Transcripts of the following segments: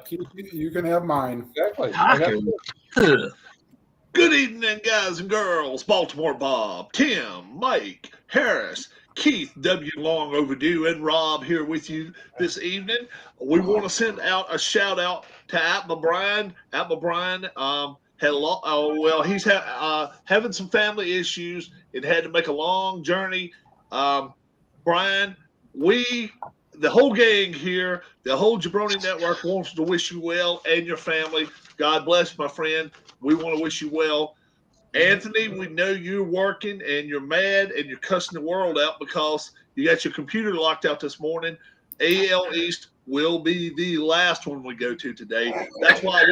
You can have mine. Exactly. Good evening, guys and girls. Baltimore Bob, Tim, Mike, Harris, Keith, W. Long Overdue, and Rob here with you this evening. We want to send out a shout out to Atma Brian. Atma Brian had a lot. He's having some family issues and had to make a long journey. Brian, the whole gang here, the whole Jabroni Network wants to wish you well and your family. God bless, my friend. We want to wish you well. Anthony, we know you're working and you're mad and you're cussing the world out because you got your computer locked out this morning. AL East will be the last one we go to today. That's why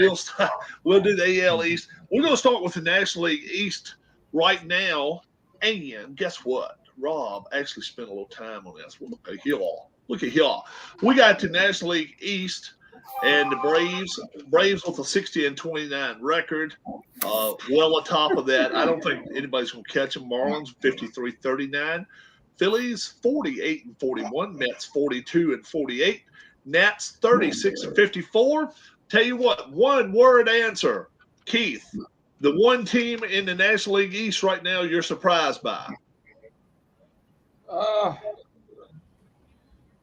we'll do the AL East. We're going to start with the National League East right now. And guess what? Rob actually spent a little time on this. Well, look at y'all. Look at y'all. We got to National League East. And the Braves with a 60-29 record, well atop of that. I don't think anybody's going to catch them. Marlins 53-39, Phillies 48-41, Mets 42-48, Nats 36-54. Tell you what, one word answer, Keith. The one team in the National League East right now you're surprised by.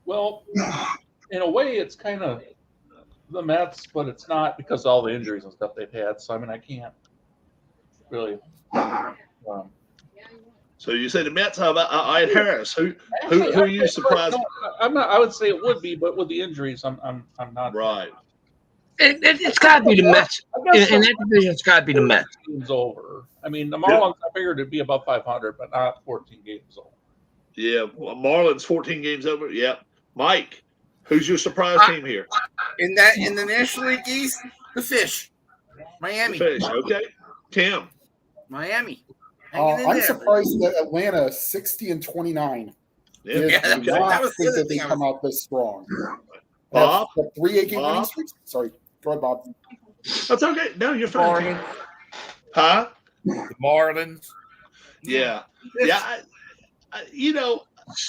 Well, in a way, it's kind of the Mets, but it's not because of all the injuries and stuff they've had. So, I mean, I can't really. So you say the Mets? How about Harris? Who are you surprised? No, I'm not. I would say it would be, but with the injuries, I'm not. Right. It's got to be the Mets. In that division, it's got to be the Mets. Games over. I mean, the Marlins, I figured it'd be above 500, but not 14 games over. Yeah, Marlins 14 games over. Yep. Mike, who's your surprise team here? In the National League East, the Fish, Miami. The Fish, okay. Tim, Miami. I'm surprised that Atlanta 60-29. Yeah, That was think that they come out this strong. Bob, 3 8-game winning streaks. Sorry, go ahead, Bob. That's okay. No, you're fine. Huh? The Marlins. Yeah.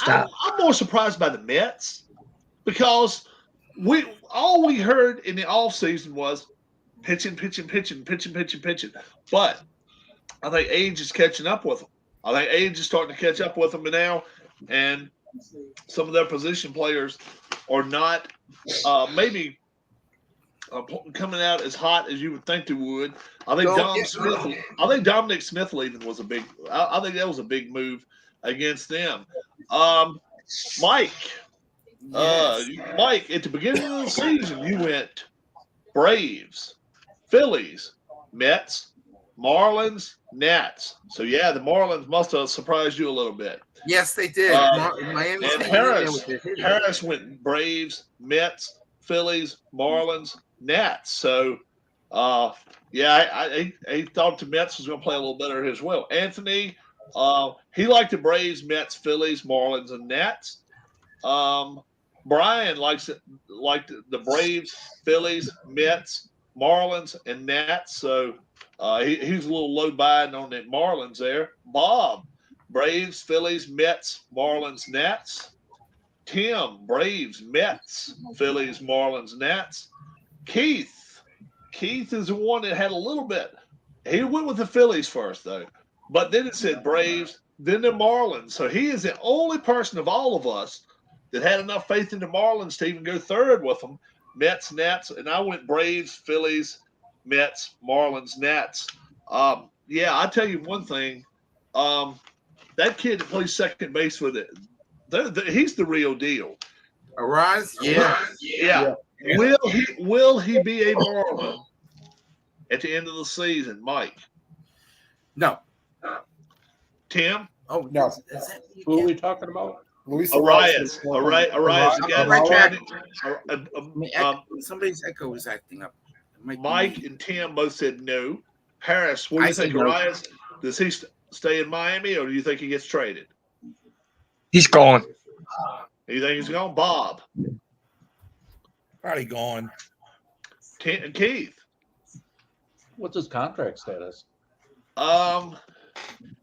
I'm more surprised by the Mets because all we heard in the offseason was pitching. But I think age is catching up with them. I think age is starting to catch up with them now, and some of their position players are not maybe coming out as hot as you would think they would. I think Dominic Smith leaving was a big. I think that was a big move against them. Mike, at the beginning of the season, you went Braves, Phillies, Mets, Marlins, Nats. So, yeah, the Marlins must have surprised you a little bit. Yes, they did. Miami and Harris went Braves, Mets, Phillies, Marlins, Nats. So, I thought the Mets was going to play a little better as well. Anthony, he liked the Braves, Mets, Phillies, Marlins, and Nats. Brian liked the Braves, Phillies, Mets, Marlins, and Nats. So he's a little low buying on the Marlins there. Bob, Braves, Phillies, Mets, Marlins, Nats. Tim, Braves, Mets, Phillies, Marlins, Nats. Keith is the one that had a little bit. He went with the Phillies first, though. But then it said Braves, then the Marlins. So he is the only person of all of us that had enough faith in the Marlins to even go third with them. Mets, Nats, and I went Braves, Phillies, Mets, Marlins, Nats. I tell you one thing. That kid that plays second base with it, he's the real deal. Arise? Yeah. Will he be a Marlin at the end of the season, Mike? No. Tim? Oh, no. Who are we talking about? Luis Arias. Somebody's echo is acting up. Mike and Tim both said no. Harris, what do you think, Arias? Does he stay in Miami, or do you think he gets traded? He's gone. You think he's gone? Bob? Probably gone. Keith? What's his contract status?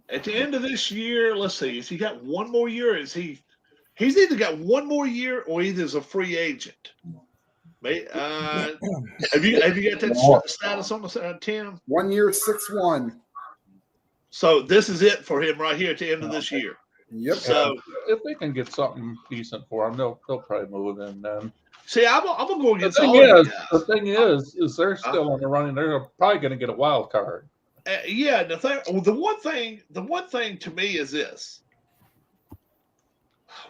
At the end of this year, let's see. Has he got one more year? He's either got one more year or he's a free agent. Have you got that status on the Tim? 1 year, 6-1. So this is it for him right here at the end of this year. Yep. So if they can get something decent for him, they'll probably move in then. see, I'm gonna go against The all of you guys. the thing is they're still in the running. They're probably going to get a wild card. Yeah, the one thing to me is this: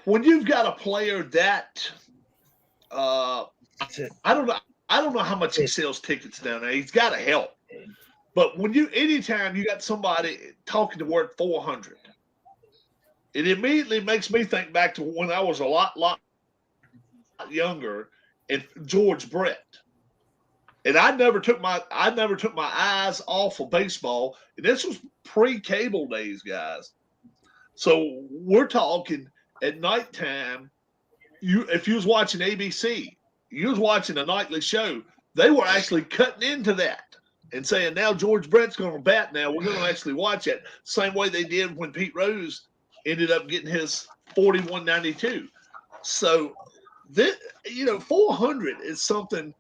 when you've got a player that, I don't know how much he sells tickets down there. He's got to help, but anytime you got somebody talking to worth 400, it immediately makes me think back to when I was a lot younger and George Brett. And I never took my eyes off of baseball. And this was pre-cable days, guys. So we're talking at nighttime. If you was watching ABC, you was watching a nightly show. They were actually cutting into that and saying, "Now George Brett's going to bat. Now we're going to actually watch it." Same way they did when Pete Rose ended up getting his 41.92. So this, 400 is something.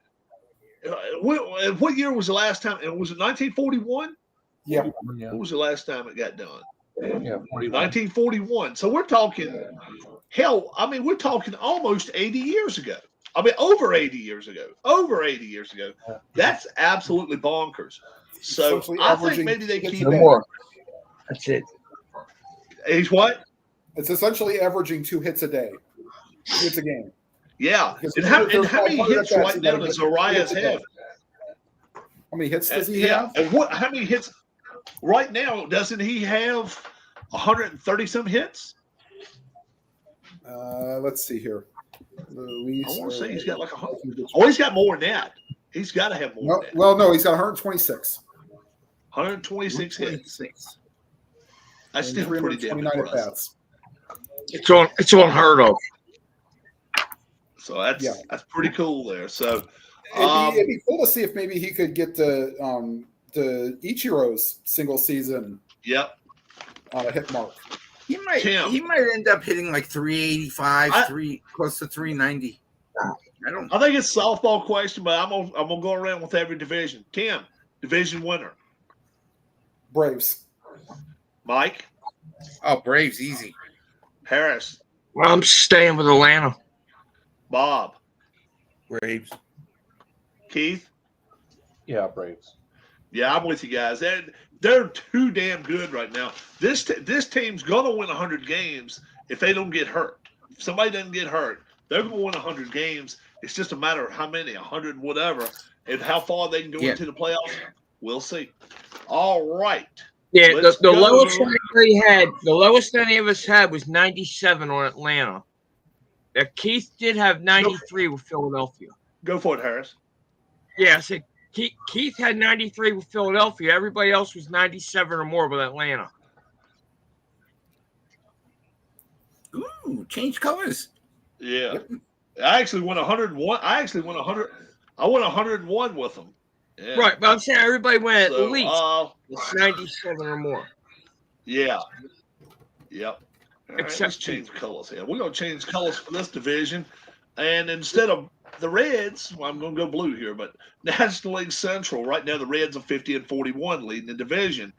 What year was the last time? Was it 1941? Yeah. What was the last time it got done? Yeah, 1941. So we're talking, we're talking almost 80 years ago. Over 80 years ago. That's absolutely bonkers. So I think maybe they keep no more. That's it. He's what? It's essentially averaging 2 hits a day. 2 hits a game. Yeah. And how many hits right now does Arias have? How many hits does he have? And how many hits right now? Doesn't he have 130 some hits? Let's see here. I want to say he's got like 100. Oh, he's got more than that. He's got to have more than that. Well, no, he's got 126. 126 hits. That's still pretty damn impressive. It's unheard of. So that's pretty cool there. So it'd be cool to see if maybe he could get the Ichiro's single season. Yep. Hit mark. He might end up hitting like 385, close to 390. I think it's a softball question, but I'm gonna go around with every division. Tim, division winner. Braves. Mike. Oh, Braves, easy. Harris. Well, I'm staying with Atlanta. Bob. Braves. Keith. Yeah, Braves. Yeah, I'm with you guys. They're too damn good right now. This team's gonna win 100 games if they don't get hurt. If somebody doesn't get hurt, they're gonna win 100 games. It's just a matter of how many, 100, whatever, and how far they can go into the playoffs. We'll see. All right. Yeah, the lowest one the lowest any of us had was 97 on Atlanta. Keith did have 93 with Philadelphia. Go for it, Harris. Yeah, I said Keith had 93 with Philadelphia. Everybody else was 97 or more with Atlanta. Ooh, change colors. Yeah. I actually won 101. I won 101 with them. Yeah. Right, but I'm saying everybody went at least 97 or more. Yeah. Yep. Except let's change colors here. We're going to change colors for this division. And instead of the Reds, well, I'm going to go blue here, but National League Central, right now the Reds are 50-41 leading the division.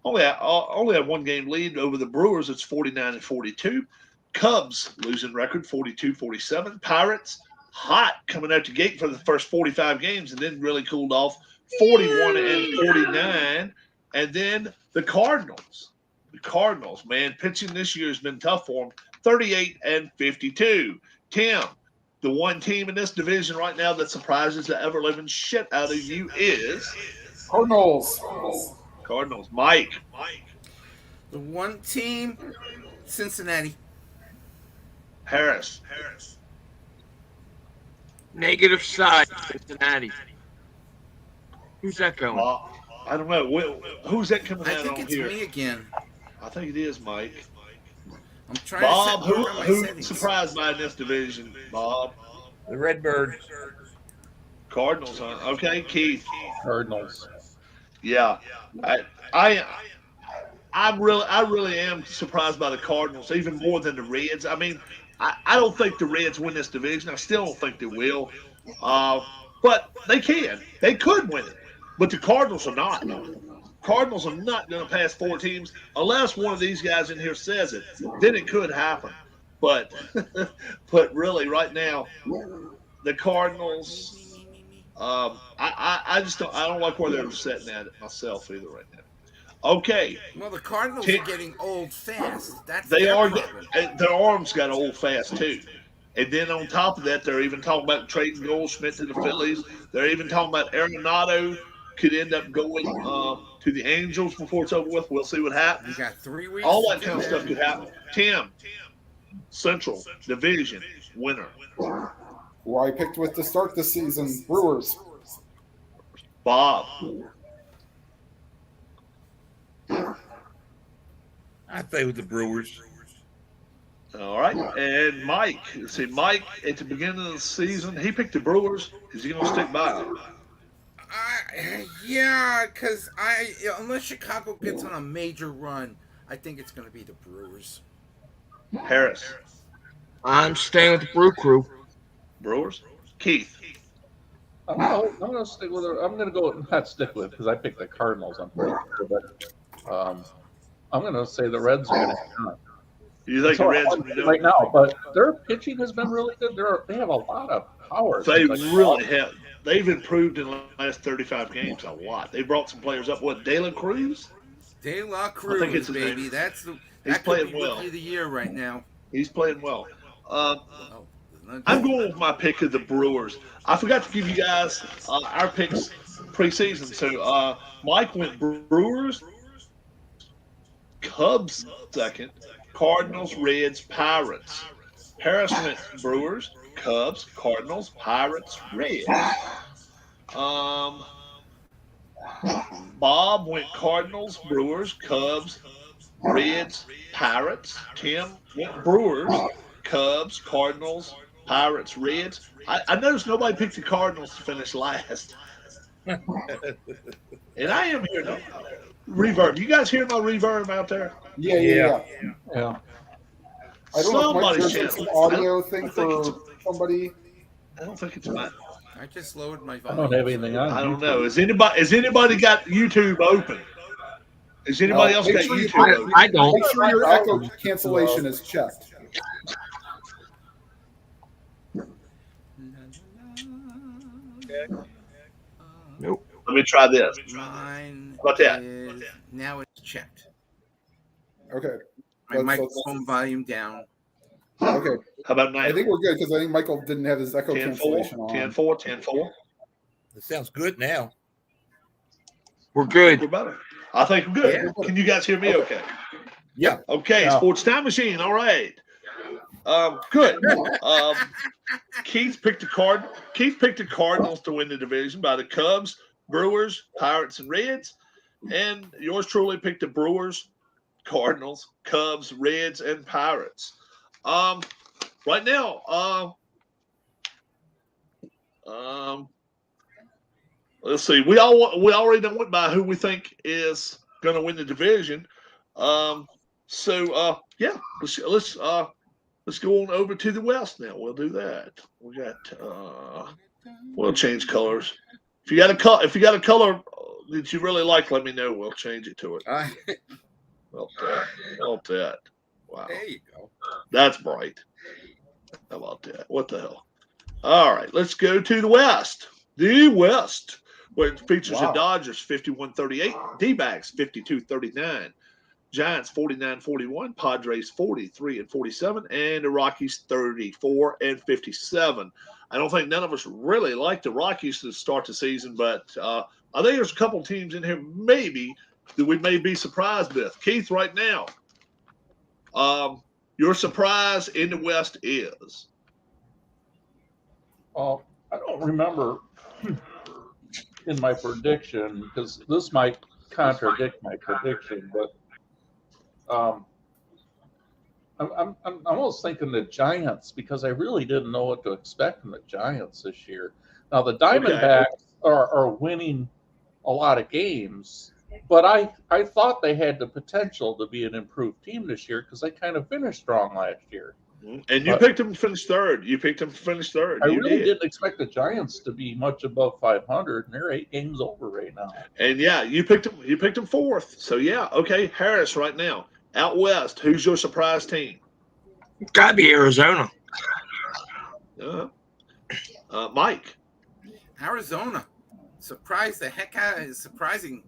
Only have one game lead over the Brewers. It's 49-42. Cubs losing record 42-47. Pirates hot coming out the gate for the first 45 games and then really cooled off 41-49. And then the Cardinals. The Cardinals, man, pitching this year has been tough for them. 38-52. Tim, the one team in this division right now that surprises the ever-living shit out of you is Cardinals. Cardinals. Mike. The one team, Cincinnati. Harris. Negative side, Cincinnati. Who's that going? I don't know. Who's that coming I out think on it's here? me again. I think it is Mike. I'm trying Bob, to set who's surprised by this division? Bob. The Redbirds. Cardinals, huh? Okay, Keith. Cardinals. Yeah. I really am surprised by the Cardinals, even more than the Reds. I mean, I don't think the Reds win this division. I still don't think they will. But they can. They could win it. But the Cardinals are not. Cardinals are not going to pass 4 teams unless one of these guys in here says it. Then it could happen. But but really, right now, the Cardinals. I just don't like where they're sitting at it myself either right now. Okay. Well, the Cardinals are getting old fast. That's they their are. problem. Their arms got old fast too. And then on top of that, they're even talking about trading Goldschmidt to the Phillies. They're even talking about Arenado could end up going to the Angels before it's over with. We'll see what happens. You got 3 weeks. All that kind of stuff could happen. Tim, Central Division winner. Who I picked with to start the season, Brewers. Bob. I play with the Brewers. All right. And Mike. See, Mike, at the beginning of the season, he picked the Brewers. Is he going to stick by it? Yeah, because unless Chicago gets on a major run, I think it's going to be the Brewers. Harris. I'm staying with the Brew Crew. Brewers. Keith. I'm going to stick with her. I'm going to go not stick with because I picked the Cardinals. I'm pretty sure, but I'm going to say the Reds are going to have You think the Reds right now? But their pitching has been really good. They have a lot of power. They really have. They've improved in the last 35 games a lot. They brought some players up. What, De La Cruz? De La Cruz, I think it's his baby. name. He's playing could be well. Rookie of the year right now. He's playing well. I'm going with my pick of the Brewers. I forgot to give you guys our picks preseason. So Mike went Brewers, Cubs second, Cardinals, Reds, Pirates. Harris went Brewers, Cubs, Cardinals, Pirates, Reds. Bob went Cardinals, Brewers, Cubs, Reds, Pirates. Tim went Brewers, Cubs, Cardinals, Pirates, Reds. I noticed nobody picked the Cardinals to finish last. And I am here now. Reverb. You guys hear my reverb out there? Yeah. I don't know if Mike, Somebody's there's some audio thing for somebody. I don't think it's mine. I just lowered my I volume. don't have anything on. I don't know. Has anybody got YouTube open? Has anybody else make got sure you- YouTube open? I don't. Make sure your echo cancellation is checked. Nope. Let me try this. Mine How about that? is now it's checked. Okay. My Let's- microphone volume down. Okay. How about now? I think we're good because I think Michael didn't have his echo 10-4, cancellation on. 10-4, 10-4. It sounds good now. We're We're good. better. I think we're good. Yeah. Can you guys hear me okay? Yeah. Okay, Yeah. Sports Time Machine. All right. Good. Keith picked the Cardinals to win the division by the Cubs, Brewers, Pirates, and Reds. And yours truly picked the Brewers, Cardinals, Cubs, Reds, and Pirates. Right now, let's see. We already went by who we think is going to win the division. Let's go on over to the West now. We'll do that. We got we'll change colors. If you got a color that you really like, let me know. We'll change it to it. Well, that. Wow. There you go. That's bright. How about that? What the hell? All right, let's go to the West. The West, where it features the Dodgers 51-38, D-backs 52-39, Giants 49-41, Padres 43-47, and the Rockies 34-57. I don't think none of us really like the Rockies to start the season, but I think there's a couple teams in here maybe that we may be surprised with. Keith, right now, your surprise in the West is? Well, I don't remember in my prediction because this might contradict my prediction, but I'm almost thinking the Giants because I really didn't know what to expect from the Giants this year. Now the Diamondbacks are winning a lot of games, but I thought they had the potential to be an improved team this year because they kind of finished strong last year. And you picked them to finish third. You picked them to finish third. I You really did. didn't expect the Giants to be much above 500, and they're 8 games over right now. And yeah, you picked them. You picked them fourth. So yeah, okay. Harris, right now out west. Who's your surprise team? Gotta be Arizona. Mike. Arizona. Surprised the heck out of it. It's surprising.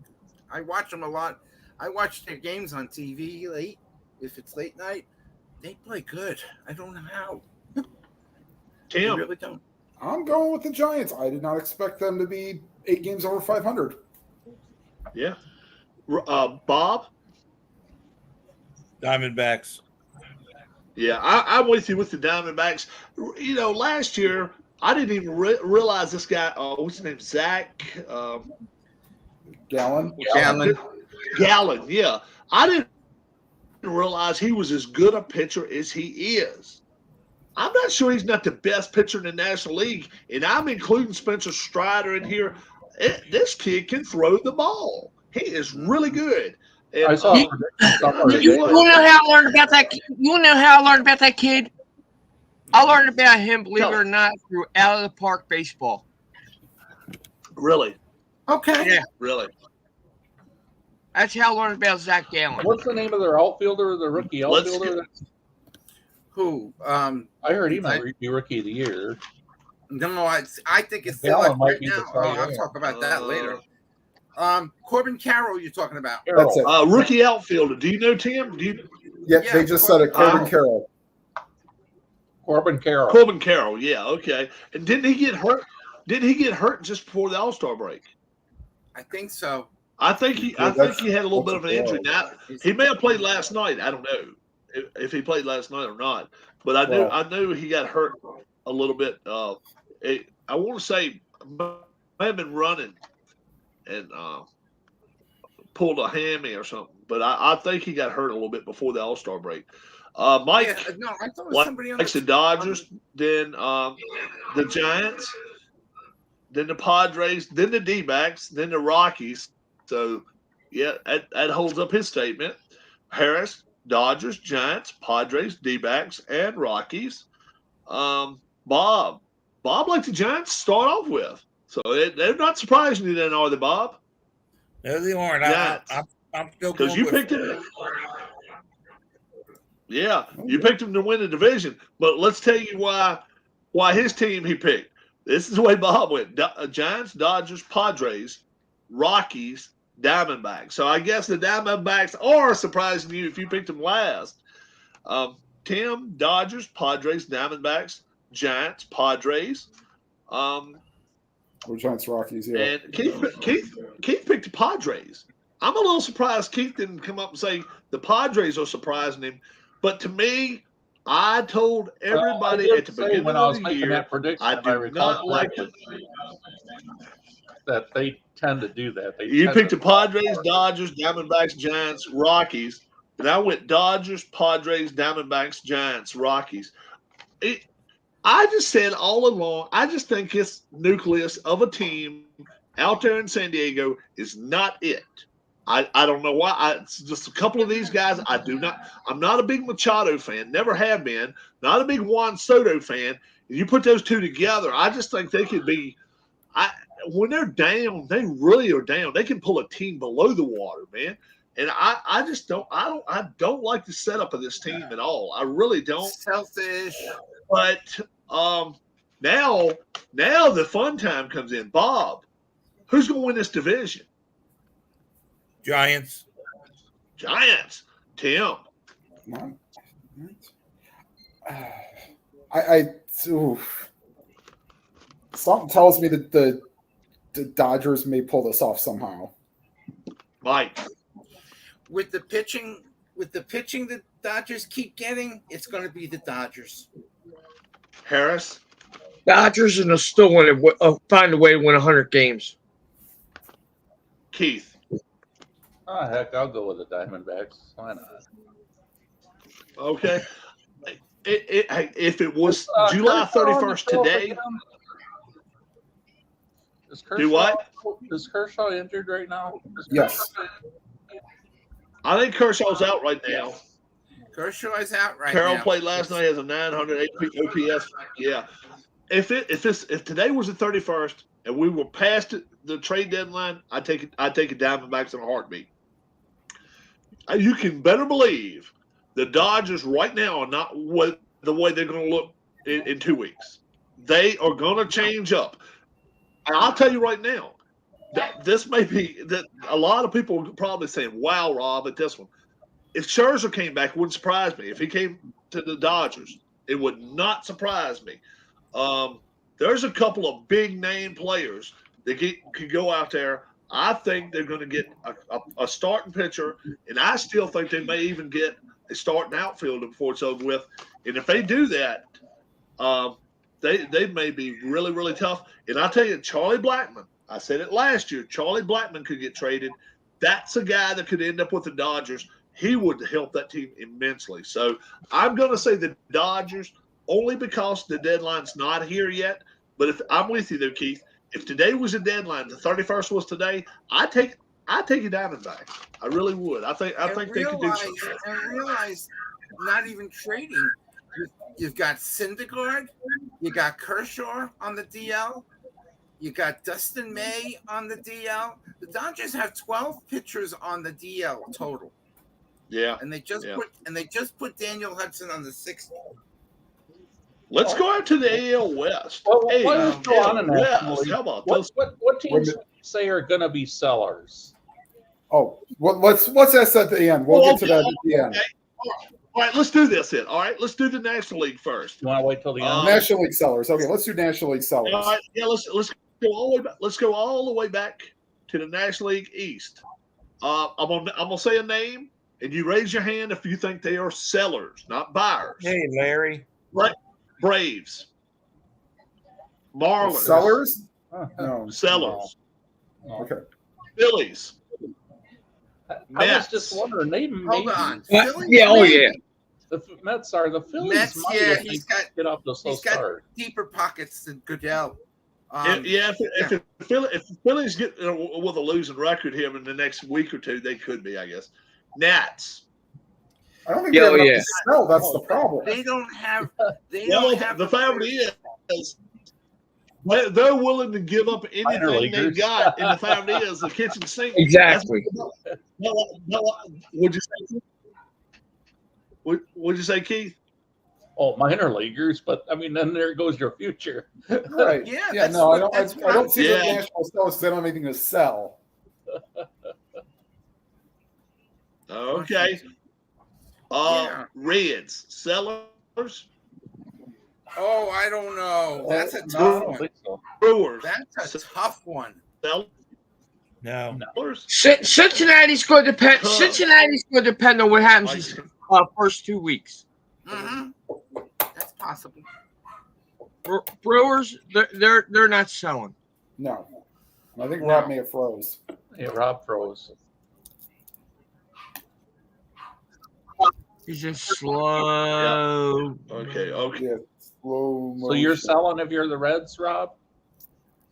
I watch them a lot. I watch their games on TV late. If it's late night, they play good. I don't know how. I Tim. really don't. I'm going with the Giants. I did not expect them to be 8 games over 500. Yeah. Bob. Diamondbacks. Yeah, I'm with you with the Diamondbacks. You know, last year I didn't even realize this guy. What's his name? Zach Gallon. Gallen. Yeah, I didn't realize he was as good a pitcher as he is. I'm not sure he's not the best pitcher in the National League, and I'm including Spencer Strider in here. This kid can throw the ball. He is really good. And, I saw. You know how I learned about that? You know how I learned about that kid? I learned about him, believe it or not, through Out of the Park baseball. Really, Okay. Yeah, really. that's how I learned about Zach Gallen. What's the name of their outfielder, the rookie outfielder? Who? I heard he might be rookie of the year. No, I think it's still Gallen like might right be the now. Cy I'll Young. talk about that later. Corbin Carroll, you're talking about. That's it. Rookie outfielder. Do you know Tim? Do you? Yeah, Yeah, they just said it. Corbin Carroll. Corbin Carroll. Corbin Carroll. Yeah. Okay. And didn't he get hurt? Didn't he get hurt just before the All-Star break? I think so. I think he had a little bit of an injury. Now he may have played last night. I don't know if he played last night or not. But I knew he got hurt a little bit. I want to say may have been running and pulled a hammy or something. But I think he got hurt a little bit before the All-Star break. Mike, I thought it was somebody on the Dodgers, then the Giants, then the Padres, then the D-backs, then the Rockies. So, yeah, that holds up his statement. Harris, Dodgers, Giants, Padres, D-backs, and Rockies. Bob liked the Giants to start off with. So they're not surprising you then, are they, Bob? No, they aren't. I'm still because going you with picked him. Yeah, you picked him to win the division. But let's tell you why his team he picked. This is the way Bob went: Giants, Dodgers, Padres, Rockies, Diamondbacks. So I guess the Diamondbacks are surprising you if you picked them last. Tim, Dodgers, Padres, Diamondbacks, Giants, Padres. Or Giants, Rockies, yeah. And Keith picked the Padres. I'm a little surprised Keith didn't come up and say the Padres are surprising him. But to me, I told everybody at the beginning when I was of the making year, that prediction, I do not like it. That they tend to do that. You picked the Padres, Dodgers, Diamondbacks, Giants, Rockies. And I went Dodgers, Padres, Diamondbacks, Giants, Rockies. I just said all along, I just think this nucleus of a team out there in San Diego is not it. I don't know why. It's just a couple of these guys. I'm not a big Machado fan, never have been. Not a big Juan Soto fan. You put those two together, I just think they could be when they're down, they really are down. They can pull a team below the water, man. And I just don't like the setup of this team at all. I really don't. Selfish. But now the fun time comes in. Bob, who's going to win this division? Giants. Tim. Something tells me that the Dodgers may pull this off somehow. Mike. With the pitching the Dodgers keep getting, it's going to be the Dodgers. Harris. Dodgers and they'll still find a way to win 100 games. Keith. Oh, heck, I'll go with the Diamondbacks. Why not? Okay. If it was July 31st today. Do what? Is Kershaw injured right now? Yes. I think Kershaw's out right now. Kershaw is out right Carroll now. played last night, has a 900 OPS. Yeah. If today was the 31st and we were past the trade deadline, I'd take it Diamondbacks in a heartbeat. You can better believe the Dodgers right now are not the way they're going to look in 2 weeks. They are going to change up. And I'll tell you right now, that this may be that a lot of people are probably saying, "Wow, Rob," at this one. If Scherzer came back, it wouldn't surprise me. If he came to the Dodgers, it would not surprise me. There's a couple of big name players that could go out there. I think they're going to get a starting pitcher, and I still think they may even get a starting outfielder before it's over with. And if they do that, they may be really, really tough. And I'll tell you, Charlie Blackmon, I said it last year, Charlie Blackmon could get traded. That's a guy that could end up with the Dodgers. He would help that team immensely. So I'm going to say the Dodgers only because the deadline's not here yet. But if I'm with you there, Keith, if today was a deadline, the 31st was today, I'd take a Diamondback. I really would. I think they could do something. And realize, not even trading. You've got Syndergaard, you got Kershaw on the DL, you got Dustin May on the DL. The Dodgers have 12 pitchers on the DL total. Yeah, and they just put Daniel Hudson on the 60. Let's go out to the AL West. Well, hey, let's go on in National League. How about what teams would you say are going to be sellers? Oh, well, let's ask that at the end. We'll get to that at the end. All right, let's do this then. All right, let's do the National League first. You want to wait till the end? National League sellers. Okay, let's do National League sellers. All right, yeah, let's go all the way back. Let's go all the way back to the National League East. I'm gonna say a name, and you raise your hand if you think they are sellers, not buyers. Hey, Larry. Right. Braves. Marlins. Sellers? No. Sellers. No. Okay. Phillies. I was Mets. just wondering. They Hold on. Yeah, Phillies, oh maybe. yeah. The Mets are the Phillies. Mets, might yeah, if he's they got- get off the slow he's got- start. Deeper pockets than Goodell. If the Phillies get with a losing record here in the next week or two, they could be, I guess. Nats. I don't think Yeah, they have enough yeah. to sell. That's the problem. They don't have. They Well, don't have the family is they're willing to give up anything they leaguers. got in the family is the kitchen sink. Exactly. Would you say? Would you say, Keith? Oh, minor leaguers, but I mean, then there goes your future. Right. Yeah, Yeah. that's No, what- I don't. that's I don't see Yeah. the national sellers because they don't have anything to sell. Okay. Yeah. Reds sellers, Oh, I don't know. That's a No, I tough don't one. think so. Brewers That's a tough one. No. sellers. Cincinnati's going to depend. Cubs. Cincinnati's going to depend on what happens these first 2 weeks. Mm-hmm. That's possible. Brewers, they're not selling. No. I think Rob may have froze. Yeah, Rob froze. He's just slow. Okay. Yeah. Slow So you're motion. selling if you're the Reds, Rob?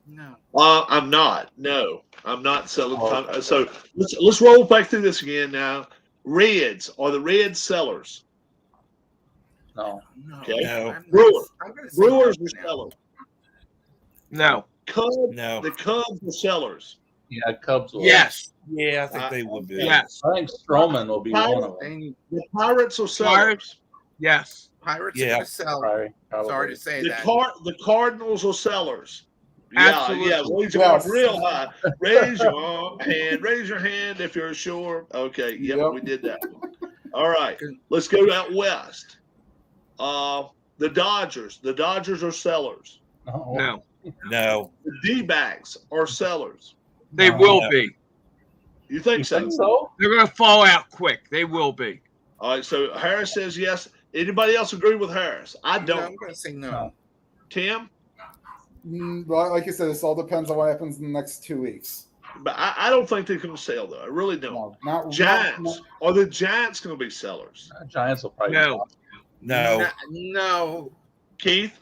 No. I'm not. No, I'm not selling. So let's roll back through this again now. Reds are the Reds sellers. No. No. Okay. No. I'm Brewers. gonna say Brewers no are now. sellers. No. Cubs. No. The Cubs are sellers. Yeah, Cubs will. Yes. Yeah, I think they would be. Yes. I think Stroman will be one of them. They- The Pirates are sellers. Pirates. Yes. Pirates are Yeah. gonna sell. Probably. Sorry to say The that. the Cardinals are sellers. Absolutely. Yeah, raise your Yes. arm real high. Raise your hand. Raise your hand if you're sure. Okay, Yep. we did that one. All right, let's go out west. The Dodgers. The Dodgers are sellers. No. No. No. The D-backs are sellers. They No. will be. You think You so? think so? They're going to fall out quick. They will be. All right, so Harris says yes. Anybody else agree with Harris? I No, don't. I'm gonna say no. Tim? Well, like you said, this all depends on what happens in the next 2 weeks. But I don't think they're going to sell, though. I really don't. No, not Giants. Are the Giants going to be sellers? Giants will probably. No. No. No. Keith?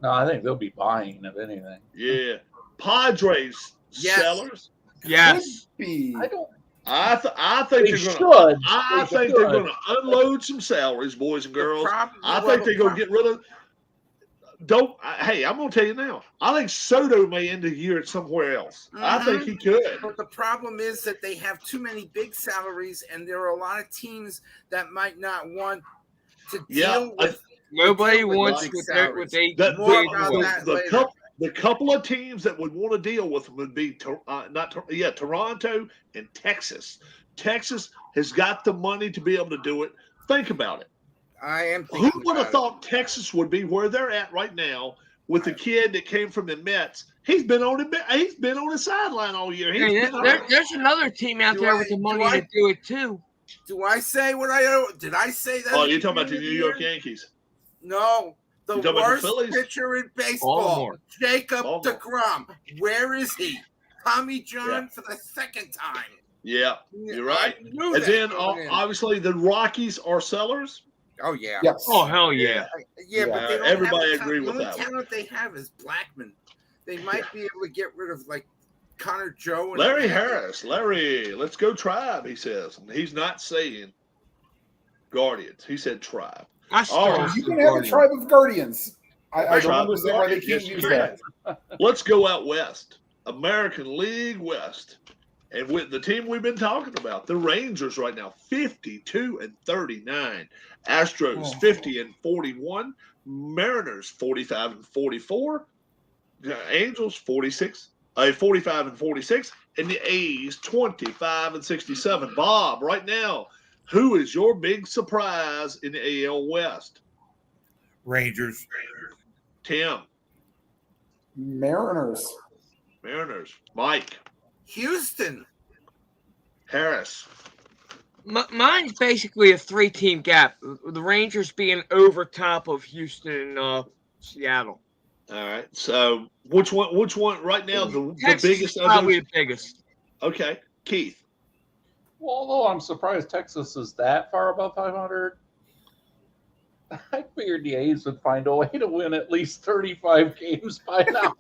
No, I think they'll be buying if anything. Yeah. Padres Yes. sellers? Yes. Could be. I don't. I think They they're should. going to. I They think they're should. going to unload some salaries, boys and girls. I well, think they're going to get rid of. Hey, I'm going to tell you now. I think Soto may end the year somewhere else. I think he could. But the problem is that they have too many big salaries, and there are a lot of teams that might not want to deal with. Nobody with wants big what salaries. they More about that later. The couple of teams that would want to deal with them would be Toronto and Texas. Texas has got the money to be able to do it. Think about it. I am thinking. Who would have thought Texas would be where they're at right now with the kid that came from the Mets? He's been on the sideline all year. There's another team out there with the money to do it too. Do I say what did I say that? Oh, you're talking about the New York Yankees? No, the worst pitcher in baseball, Jacob deGrom. Where is he? Tommy John for the second time. Yeah, you're right. And then obviously the Rockies are sellers. Oh yeah. Yes. Oh hell yeah. Yeah, but they don't everybody have agree with that. The only talent they have is Blackman. They might be able to get rid of like Connor Joe and Larry Harris. Larry, let's go Tribe. He says he's not saying Guardians. He said Tribe. You can have a tribe of Guardians. I don't understand why they can't use that. Let's go out west. American League West. And with the team we've been talking about, the Rangers right now, 52-39. Astros, 50-41. Mariners, 45-44. Angels, 45-46. And the A's, 25-67. Bob, right now, who is your big surprise in the AL West? Rangers. Tim. Mariners. Mike. Houston. Harris. Mine's basically a 3-team gap. The Rangers being over top of Houston and Seattle. All right. So which one right now the biggest? Probably the biggest. Okay, Keith. Well, although I'm surprised Texas is that far above 500, I figured the A's would find a way to win at least 35 games by now.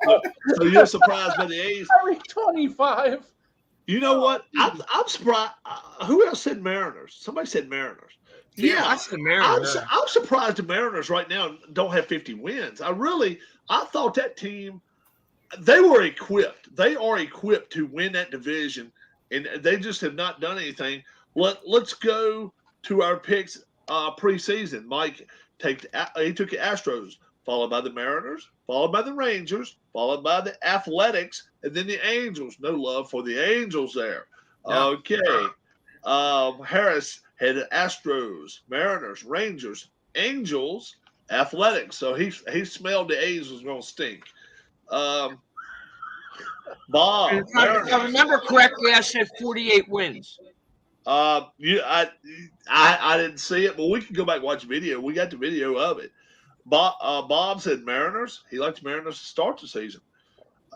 So you're surprised by the A's? Every 25. You know what? I'm surprised. Who else said Mariners? Somebody said Mariners. Yeah, that's the Mariners. I'm surprised the Mariners right now don't have 50 wins. I thought that team, they were equipped. They are equipped to win that division, and they just have not done anything. Let's go to our picks preseason. Mike he took the Astros, followed by the Mariners, followed by the Rangers, followed by the Athletics, and then the Angels. No love for the Angels there. Yeah. Okay. Harris had Astros, Mariners, Rangers, Angels, Athletics. So he smelled the A's was going to stink. Bob. If I remember correctly, I said 48 wins. I didn't see it, but we can go back and watch the video. We got the video of it. Bob said Mariners. He likes Mariners to start the season.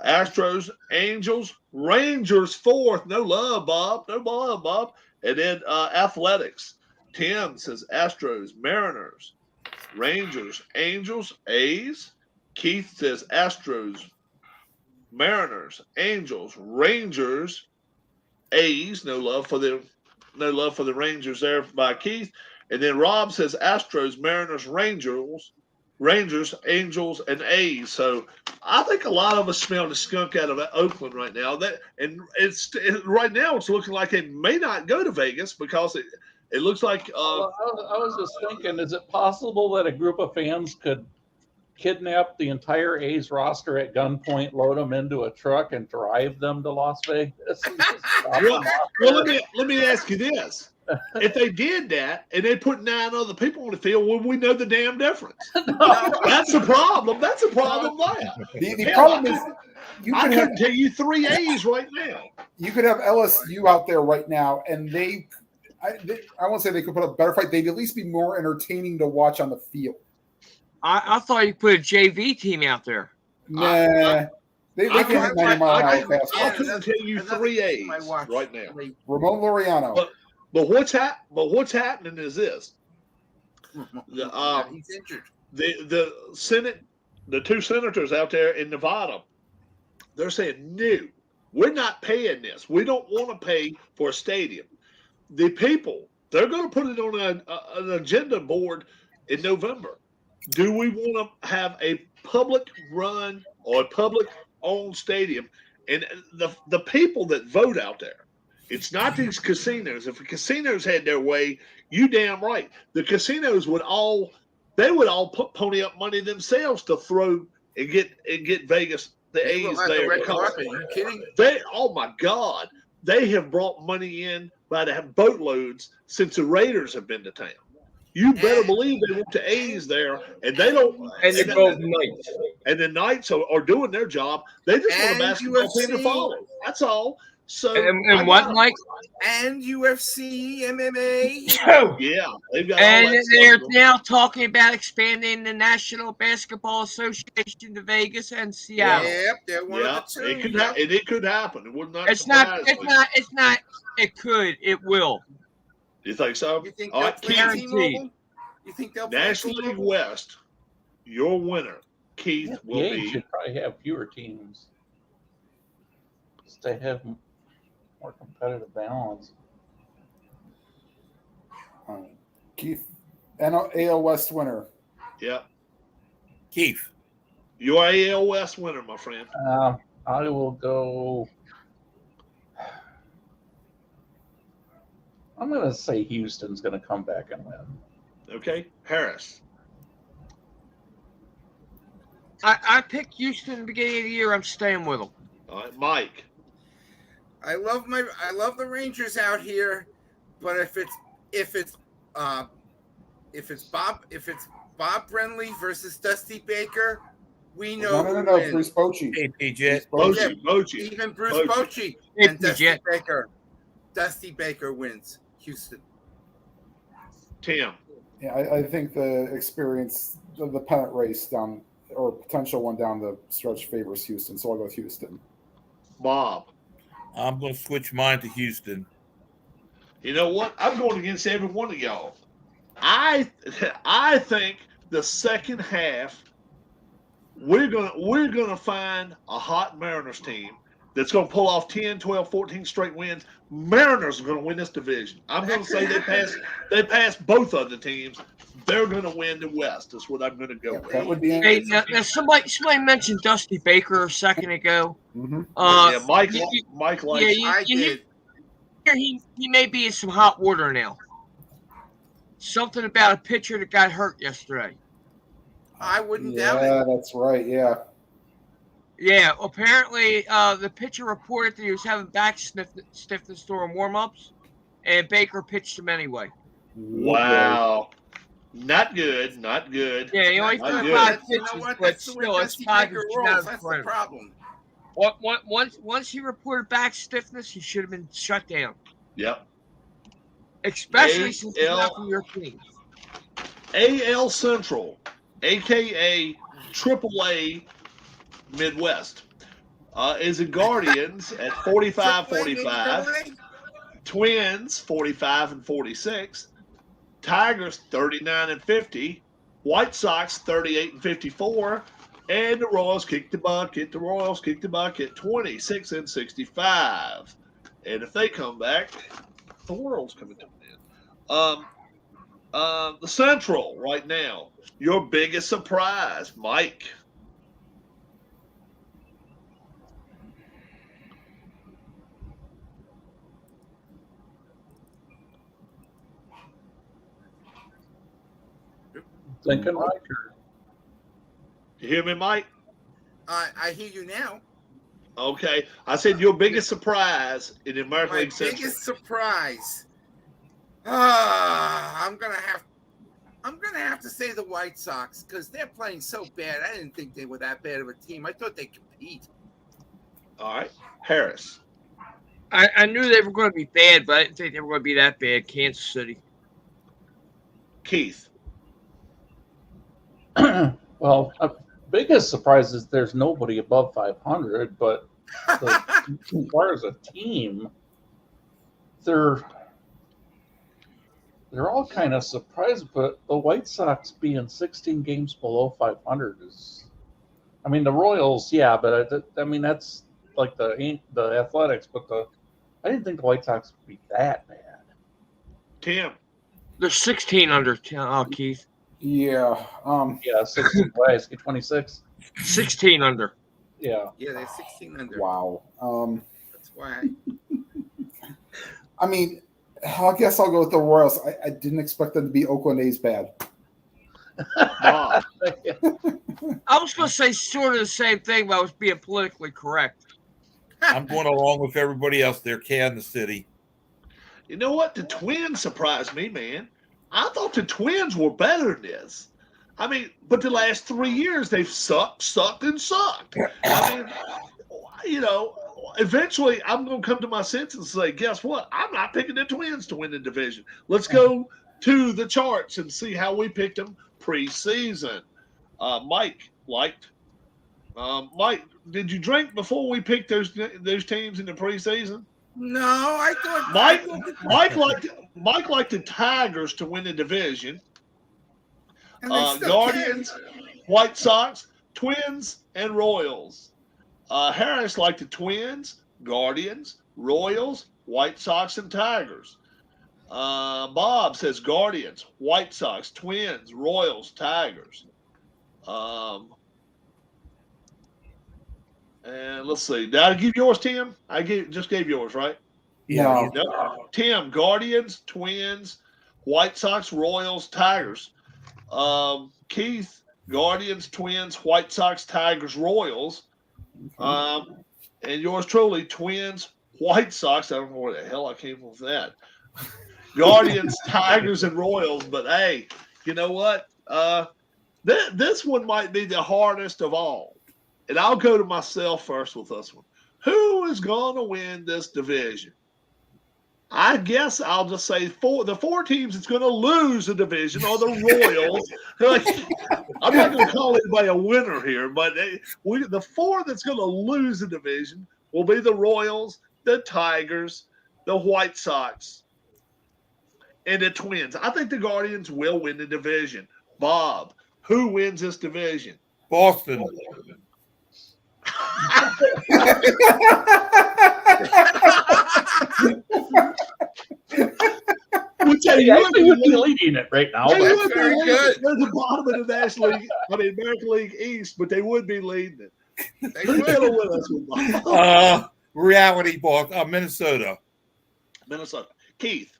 Astros, Angels, Rangers fourth. No love, Bob. No love, Bob. And then Athletics. Tim says Astros, Mariners, Rangers, Angels, A's. Keith says Astros, Mariners, Angels, Rangers, A's. No love for the Rangers there by Keith. And then Rob says Astros, Mariners, Rangers, Angels, and A's. So I think a lot of us smell the skunk out of Oakland right now. Right now it's looking like they may not go to Vegas because it looks like. I was just thinking, is it possible that a group of fans could kidnap the entire A's roster at gunpoint, load them into a truck, and drive them to Las Vegas? Well, let me ask you this. If they did that and they put 9 other people on the field, would we know the damn difference? That's the problem. That's the problem there. The problem is I couldn't tell you 3 A's right now. You could have LSU out there right now, and I won't say they could put up a better fight. They'd at least be more entertaining to watch on the field. I thought you put a JV team out there. Nah. They can hit 90 mile an hour fast. I couldn't tell you 3 A's right now. Ramon Laureano. But what's happening is this. He's injured. The Senate, the 2 senators out there in Nevada, they're saying no. We're not paying this. We don't want to pay for a stadium. The people, they're going to put it on an agenda board in November. Do we want to have a public run or a public owned stadium? And the people that vote out there, it's not these casinos. If the casinos had their way, you damn right. The casinos would all pony up money themselves to throw and get Vegas the They will A's have the there. red carpet. Are you kidding? Oh my God, they have brought money in by the boatloads since the Raiders have been to town. You better believe they want the A's there, and they don't. And the Golden Knights. And the Knights are doing their job. They just want a And basketball team to UFC. follow. That's all. So And what, Mike? And UFC, MMA. Yeah, they've got all And that they're stuff. now talking about expanding the National Basketball Association to Vegas and Seattle. Yep, they're one Yeah, of the two. it could Yep. it could happen. It would not. It's not. surprise It's me. not. It's not. It could. It will. You think so? You think All they'll right, play Keith. T-Mobile? You think they'll play National League T-Mobile? West, your winner, Keith, The will A's be. should probably have fewer teams. They have more competitive balance. Keith, AL West winner. Yep, Keith. your AL West winner, my friend. I will go. I'm going to say Houston's going to come back and win. Okay, Harris. I picked Houston at the beginning of the year. I'm staying with them. All right, Mike. I love the Rangers out here, but if it's Bob Brenly versus Dusty Baker, we know who No. wins. Bruce Bochy. AP Jet. Bochy. Even Bruce Bochy. Bochy Hey, and Dusty Jet. Baker. Dusty Baker wins. Houston. Tim. Yeah, I think the experience of the pennant race down or potential one down the stretch favors Houston, so I'll go with Houston. Bob. I'm going to switch mine to Houston. You know what? I'm going against every one of y'all. I think the second half we're gonna find a hot Mariners team that's going to pull off 10, 12, 14 straight wins. Mariners are going to win this division. I'm going to say they pass both of the teams. They're going to win the West. That's what I'm going to go with. That would be. Hey, now somebody mentioned Dusty Baker a second ago. Mhm. Yeah, Mike you- likes. I did. He may be in some hot water now. Something about a pitcher that got hurt yesterday. I wouldn't doubt it. Yeah, that's right. Yeah. Yeah, apparently the pitcher reported that he was having back stiffness during warm-ups, and Baker pitched him anyway. Wow. Not good. Not good. Yeah, he only Not threw good. 5 You know pitches, what? but That's the way still, it's Dusty 5 Baker inches rolls. out of That's the front. problem. Once he reported back stiffness, he should have been shut down. Yep. Especially since he's AL not from your team. AL Central, a.k.a. AAA Midwest, is the Guardians at 45-45, Twins 45-46, Tigers 39-50, White Sox 38-54, and the Royals kick the bucket. The Royals kick the bucket 26-65. And if they come back, the world's coming to an end. The Central right now, your biggest surprise, Mike. Thinking Riker. You hear me, Mike? I hear you now. Okay. I said your biggest surprise in the American My League Central. biggest surprise. I'm gonna have to say the White Sox because they're playing so bad. I didn't think they were that bad of a team. I thought they'd compete. All right. Harris. I knew they were going to be bad, but I didn't think they were going to be that bad. Kansas City. Keith. Well, biggest surprise is there's nobody above 500, but as far as a team, they're all kind of surprised. But the White Sox being 16 games below 500 is, I mean, the Royals, yeah, but I mean that's like the Athletics, but I didn't think the White Sox would be that bad. Tim. They're 16 under, Keith. Yeah. Yeah, 16. Why is it 26? 16 under. Yeah. Yeah, they're 16 under. Wow. That's why. I mean, I guess I'll go with the Royals. I didn't expect them to be Oakland A's bad. Bob. I was going to say sort of the same thing, but I was being politically correct. I'm going along with everybody else there, Kansas City. You know what? The Twins surprised me, man. I thought the Twins were better than this. I mean, but the last 3 years they've sucked. I mean, you know, eventually I'm going to come to my senses and say, guess what? I'm not picking the Twins to win the division. Let's go to the charts and see how we picked them preseason. Mike liked. Mike, did you drink before we picked those teams in the preseason? No, I thought Mike liked the Tigers to win the division. And they still Guardians, White Sox, Twins, and Royals. Harris liked the Twins, Guardians, Royals, White Sox, and Tigers. Bob says Guardians, White Sox, Twins, Royals, Tigers. And let's see. Did I give yours, Tim? Just gave yours, right? Yeah. No. Tim, Guardians, Twins, White Sox, Royals, Tigers. Keith, Guardians, Twins, White Sox, Tigers, Royals. And yours truly, Twins, White Sox. I don't know where the hell I came with that. Guardians, Tigers, and Royals. But hey, you know what? This one might be the hardest of all. And I'll go to myself first with this one. Who is going to win this division? I guess I'll just say the four teams that's going to lose the division are the Royals. I'm not going to call anybody a winner here, but the four that's going to lose the division will be the Royals, the Tigers, the White Sox, and the Twins. I think the Guardians will win the division. Bob, who wins this division? Boston. Which I think would be leading it right now. They But would be very leading good. it. They're the bottom of the National League, American League East, but they would be leading it. They Who's will. going to win us with Bob? Reality Boston. Minnesota. Minnesota. Keith.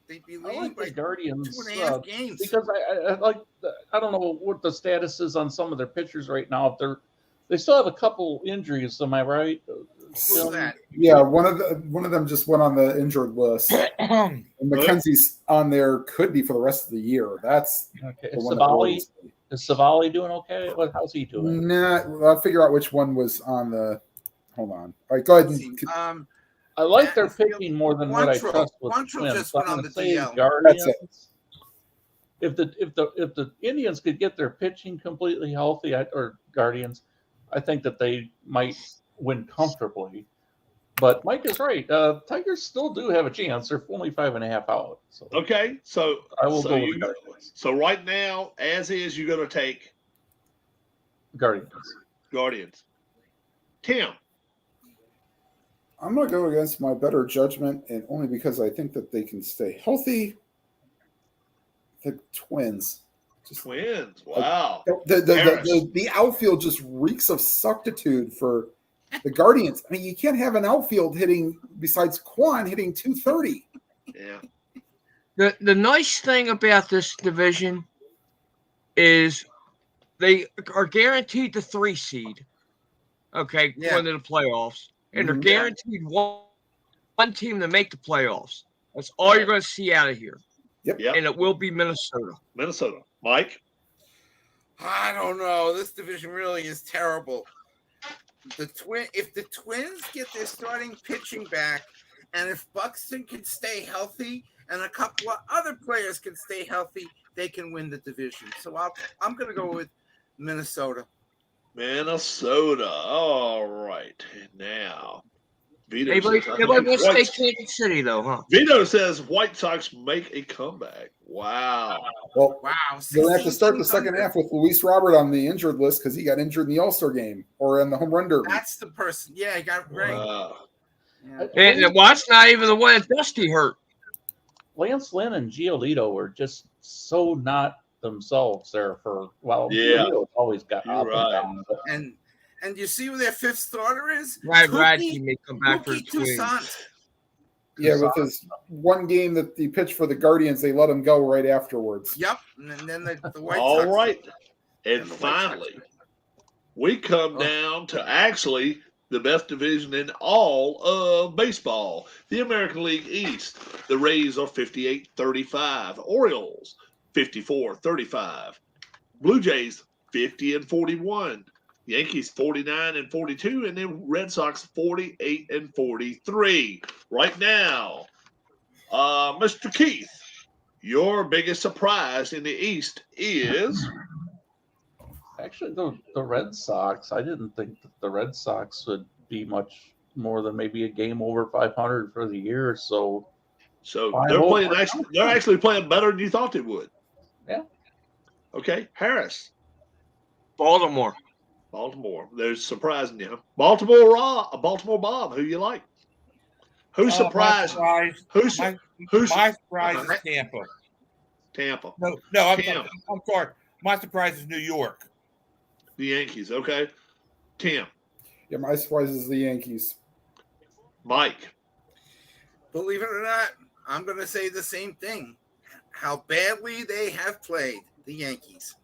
They'd be I leading like by the Guardians 2.5 games. because I like. I don't know what the status is on some of their pitchers right now. If they still have a couple injuries. Am I right? Who's that? Yeah, one of them just went on the injured list. And McKenzie's on there, could be for the rest of the year. That's Okay. the one that worries me. Is Savali doing okay? How's he doing? Nah, I'll figure out which one was on the. Hold on. All right, go ahead. I like their Mansfield, pitching more than what I Quantrill. trust with Quantrill Twins. just So went I'm on gonna the say DL. Guardians. That's it. If the Indians could get their pitching completely healthy, or Guardians, I think that they might win comfortably. But Mike is right. Tigers still do have a chance. They're only 5.5 out. So Okay, so I will so go you- with Guardians. So right now, as is, you're going to take Guardians. Guardians. Tim. I'm going to go against my better judgment, and only because I think that they can stay healthy. The Twins. Twins. Wow. The outfield just reeks of suctitude for the Guardians. I mean, you can't have an outfield hitting, besides Quan, hitting 230. Yeah. The nice thing about this division is they are guaranteed the 3 seed. Okay, Yeah. going to the playoffs. And they're Mhm. guaranteed one team to make the playoffs. That's all you're going to see out of here. Yep. And it will be Minnesota. Minnesota. Mike. I don't know. This division really is terrible. If the Twins get their starting pitching back, and if Buxton can stay healthy, and a couple of other players can stay healthy, they can win the division. So I'm going to go with Minnesota. Minnesota. All right. Now, Vito Everybody says, I think wants to White- stay Kansas City, though, huh? Vito says White Sox make a comeback. Wow. Well, Wow. they're gonna have to start the 16 second under. half with Luis Robert on the injured list because he got injured in the All-Star game or in the home run derby. That's the person. Yeah, I got it right. Wow. Yeah. And that's not even the one that Dusty hurt. Lance Lynn and Giolito were just so not themselves there for Yeah. Giolito's always got You're up right. and down. But And you see who their fifth starter is? Ryan Touki- Radke may come back for the Touki Twins. Toussaint. Yeah, with his one game that he pitched for the Guardians, they let him go right afterwards. Yep. And then the White Sox. All right. And And the White finally, we come Oh. down to actually the best division in all of baseball, the American League East. The Rays are 58-35. Orioles, 54-35. Blue Jays, 50-41. Yankees 49-42, and then Red Sox 48-43. Right now, Mr. Keith, your biggest surprise in the East is actually, the Red Sox, I didn't think that the Red Sox would be much more than maybe a game over 500 for the year. So they're actually playing better than you thought they would. Yeah. Okay, Harris, Baltimore. Baltimore. They're surprising you. Baltimore Bob. Who you like? Who's surprised? My Who's surprise is Tampa. Tampa? No, Tim. I'm sorry. My surprise is New York. The Yankees. Okay, Tim, Yeah, my surprise is the Yankees. Mike. Believe it or not, I'm going to say the same thing. How badly they have played, the Yankees.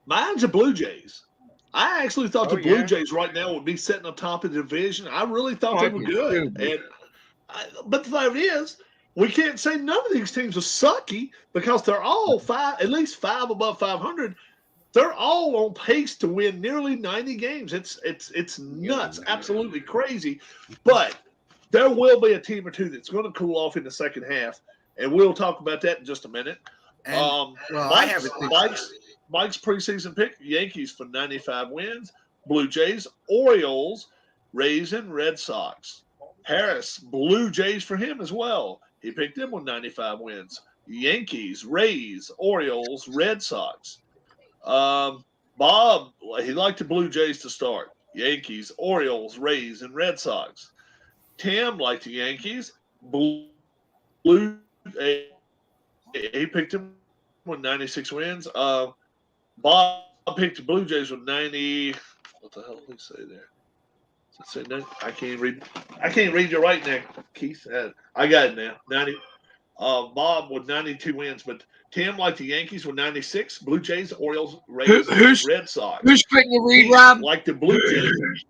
Mine's the Blue Jays. I actually thought Oh, the Blue yeah? Jays right now would be sitting on top of the division. I really thought they were good. But the fact is, we can't say none of these teams are sucky because they're all at least five above 500. They're all on pace to win nearly 90 games. It's nuts, absolutely crazy. But there will be a team or two that's going to cool off in the second half, and we'll talk about that in just a minute. And, I have Mike's preseason pick: Yankees for 95 wins, Blue Jays, Orioles, Rays, and Red Sox. Harris, Blue Jays for him as well. He picked them with 95 wins. Yankees, Rays, Orioles, Red Sox. Bob, he liked the Blue Jays to start. Yankees, Orioles, Rays, and Red Sox. Tim liked the Yankees. Blue. He picked him with 96 wins. Bob picked the Blue Jays with 90. What the hell did he say there? I can't read. I can't read you right now, Keith. I got it now. 90. Bob with 92 wins, but Tim liked the Yankees with 96. Blue Jays, Orioles, Rays, and Red Sox. Who's couldn't you read, Rob? Like the Blue Jays.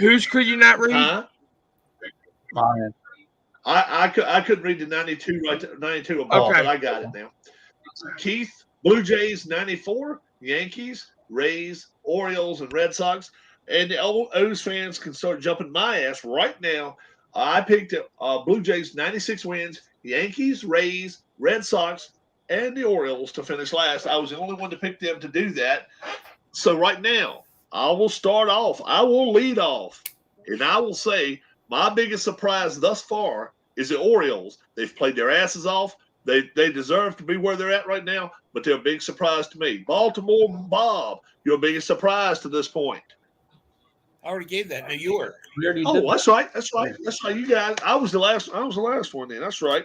Who's could you not read? Huh? Fine. I couldn't read the 92 right to 92 above, Okay. but I got it now. Keith, Blue Jays 94, Yankees, Rays, Orioles, and Red Sox. And the O's fans can start jumping my ass right now. I picked Blue Jays 96 wins, Yankees, Rays, Red Sox, and the Orioles to finish last. I was the only one to pick them to do that. So right now, I will start off. I will lead off, and I will say my biggest surprise thus far is the Orioles. They've played their asses off. They deserve to be where they're at right now, but they're a big surprise to me. Baltimore Bob, your biggest surprise to this point. I already gave that. New York. We already Oh, did that's right. That's right. That's right. You guys, I was the last one then. That's right.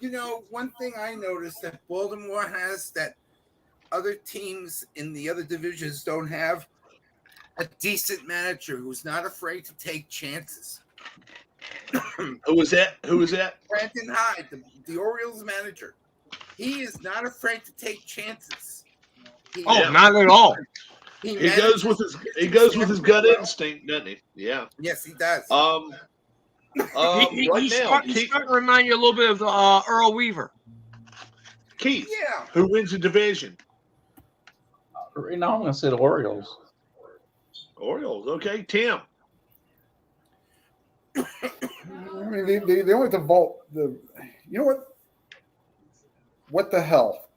You know, one thing I noticed that Baltimore has that other teams in the other divisions don't have: a decent manager who's not afraid to take chances. Who was that? Brandon Hyde, the Orioles manager. He is not afraid to take chances. Not at all. He goes with his gut instinct, doesn't he? Yeah. Yes, he does. Right He's now, starting to remind you a little bit of Earl Weaver. Keith, Yeah. who wins the division? Right now, I'm going to say the Orioles. Orioles. Okay, Tim. I mean, they only have to vault the. You know what? What the hell?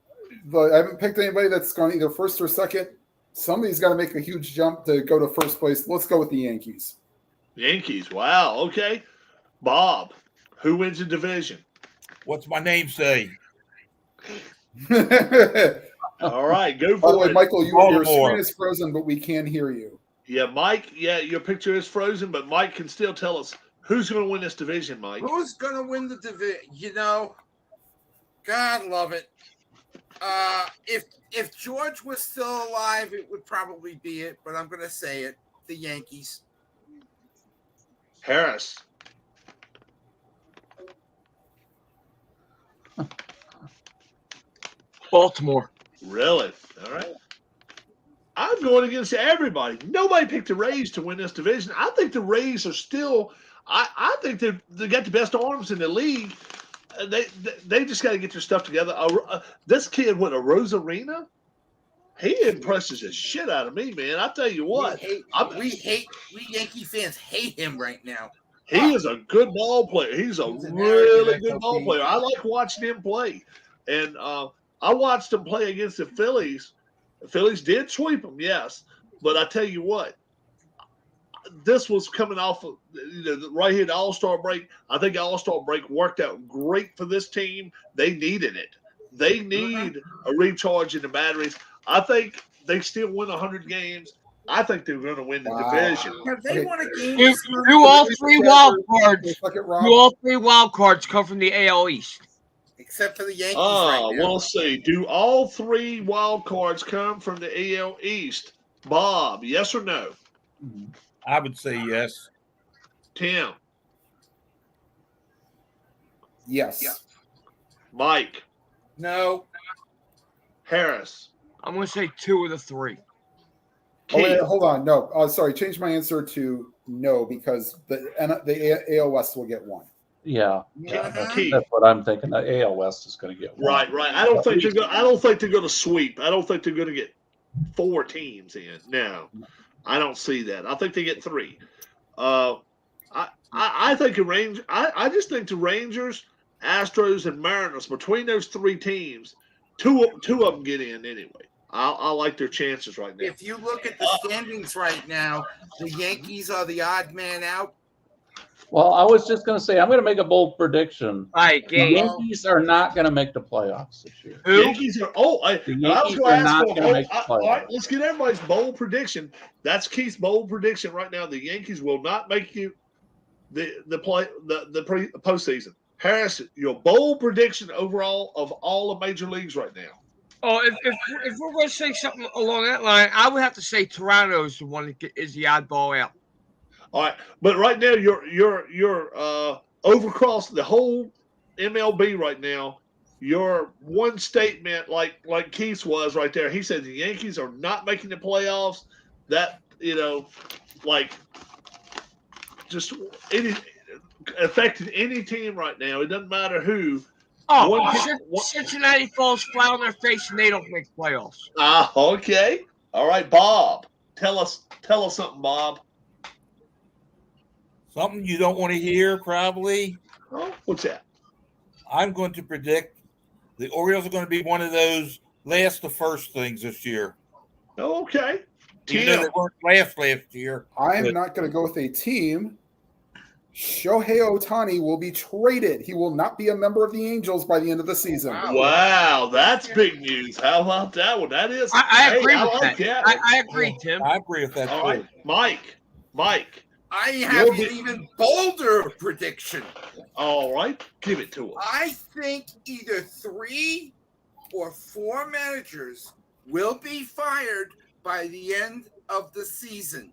I haven't picked anybody that's gone either first or second. Somebody's got to make a huge jump to go to first place. Let's go with the Yankees. Yankees. Wow. Okay. Bob, who wins the division? What's my name say? All right, go By the for way, it. Michael, your Baltimore. screen is frozen, but we can hear you. Yeah, Mike. Yeah, your picture is frozen, but Mike can still tell us who's going to win this division, Mike. Who's going to win the division? You know, God love it. If George was still alive, it would probably be it, but I'm going to say it. The Yankees. Harris. Baltimore. Really? All right. I'm going against everybody. Nobody picked the Rays to win this division. I think the Rays are still. I think they got the best arms in the league. They just got to get their stuff together. This kid with a Rosarina, he impresses the shit out of me, man. I tell you what, we Yankee fans hate him right now. he is a good ball player. He's a really good ball player. I like watching him play, and I watched him play against the Phillies. The Phillies did sweep them, yes, but I tell you what, this was coming off of right here, the All-Star break. I think the All-Star break worked out great for this team. They needed it. They need a recharge in the batteries. I think they still win 100 games. I think they're going to win the division. Have they won a game? Do all three wild cards. Do all three wild cards come from the AL East? Except for the Yankees right now. We'll see. Do all three wild cards come from the AL East? Bob, yes or no? I would say yes. Tim? Yes. Mike? No. Harris? I'm going to say 2 of the 3. Oh, wait, hold on. No. Sorry. Change my answer to no because the AL West will get 1. Yeah, that's what I'm thinking. The AL West is going to get 1. Right. I don't think they're going to sweep. I don't think they're going to get 4 teams in. No, I don't see that. I think they get 3. I think the Rangers. I just think the Rangers, Astros, and Mariners between those 3 teams, two of them get in anyway. I like their chances right now. If you look at the standings right now, the Yankees are the odd man out. Well, I was just going to say, I'm going to make a bold prediction. All right, The Yankees are not going to make the playoffs this year. The Yankees are. The Yankees are not going to make the all right, playoffs. let's get everybody's bold prediction. That's Keith's bold prediction right now. The Yankees will not make you the postseason. Harris, your bold prediction overall of all the major leagues right now. Oh, if we're going to say something along that line, I would have to say Toronto is the one that is the oddball out. All right, but right now you're overcross the whole MLB right now. Your one statement, like Keith's was right there. He said the Yankees are not making the playoffs. That just affected any team right now. It doesn't matter who. Cincinnati falls flat on their face and they don't make playoffs. Okay. All right, Bob. Tell us something, Bob. Something you don't want to hear, probably. Oh, what's that? I'm going to predict the Orioles are going to be one of those last to first things this year. Okay. Even though they weren't last year. I am not going to go with a team. Shohei Ohtani will be traded. He will not be a member of the Angels by the end of the season. Wow, that's big news. How about that one? That is. I agree with that. I agree, Tim. I agree with that All too. right, Mike. I have an even bolder prediction. All right, give it to us. I think either 3 or 4 managers will be fired by the end of the season.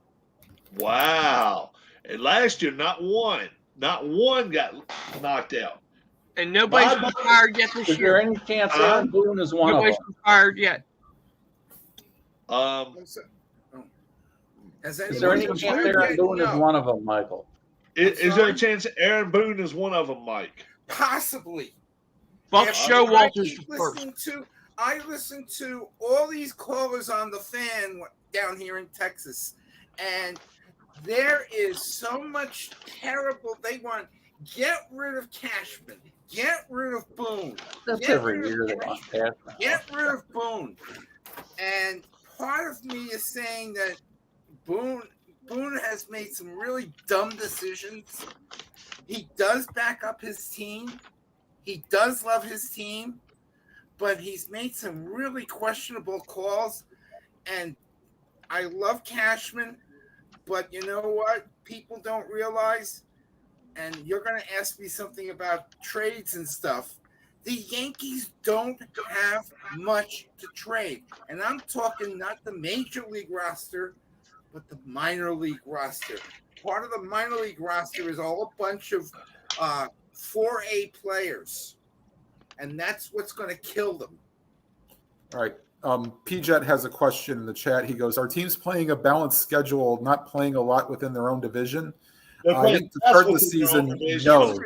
Wow. And last year, not one got knocked out. And nobody's been fired yet this Is year. there any chance Aaron Boone is one of Nobody's them? been fired yet. Is Is there any chance Aaron Boone is one of them, Michael? Is there a chance Aaron Boone is one of them, Mike? Possibly. Buck Showalter's the first. I listen to all these callers on the fan down here in Texas, and there is so much terrible. They want get rid of Cashman, get rid of Boone. That's every year they want Cashman. Get rid of Boone. And part of me is saying that Boone has made some really dumb decisions. He does back up his team. He does love his team, but he's made some really questionable calls. And I love Cashman, but you know what? People don't realize, and you're going to ask me something about trades and stuff. The Yankees don't have much to trade. And I'm talking not the major league roster, but the minor league roster. Part of the minor league roster is all a bunch of 4A players. And that's what's going to kill them. All right. P-Jet has a question in the chat. He goes, are teams playing a balanced schedule, not playing a lot within their own division? I think to start the season, no.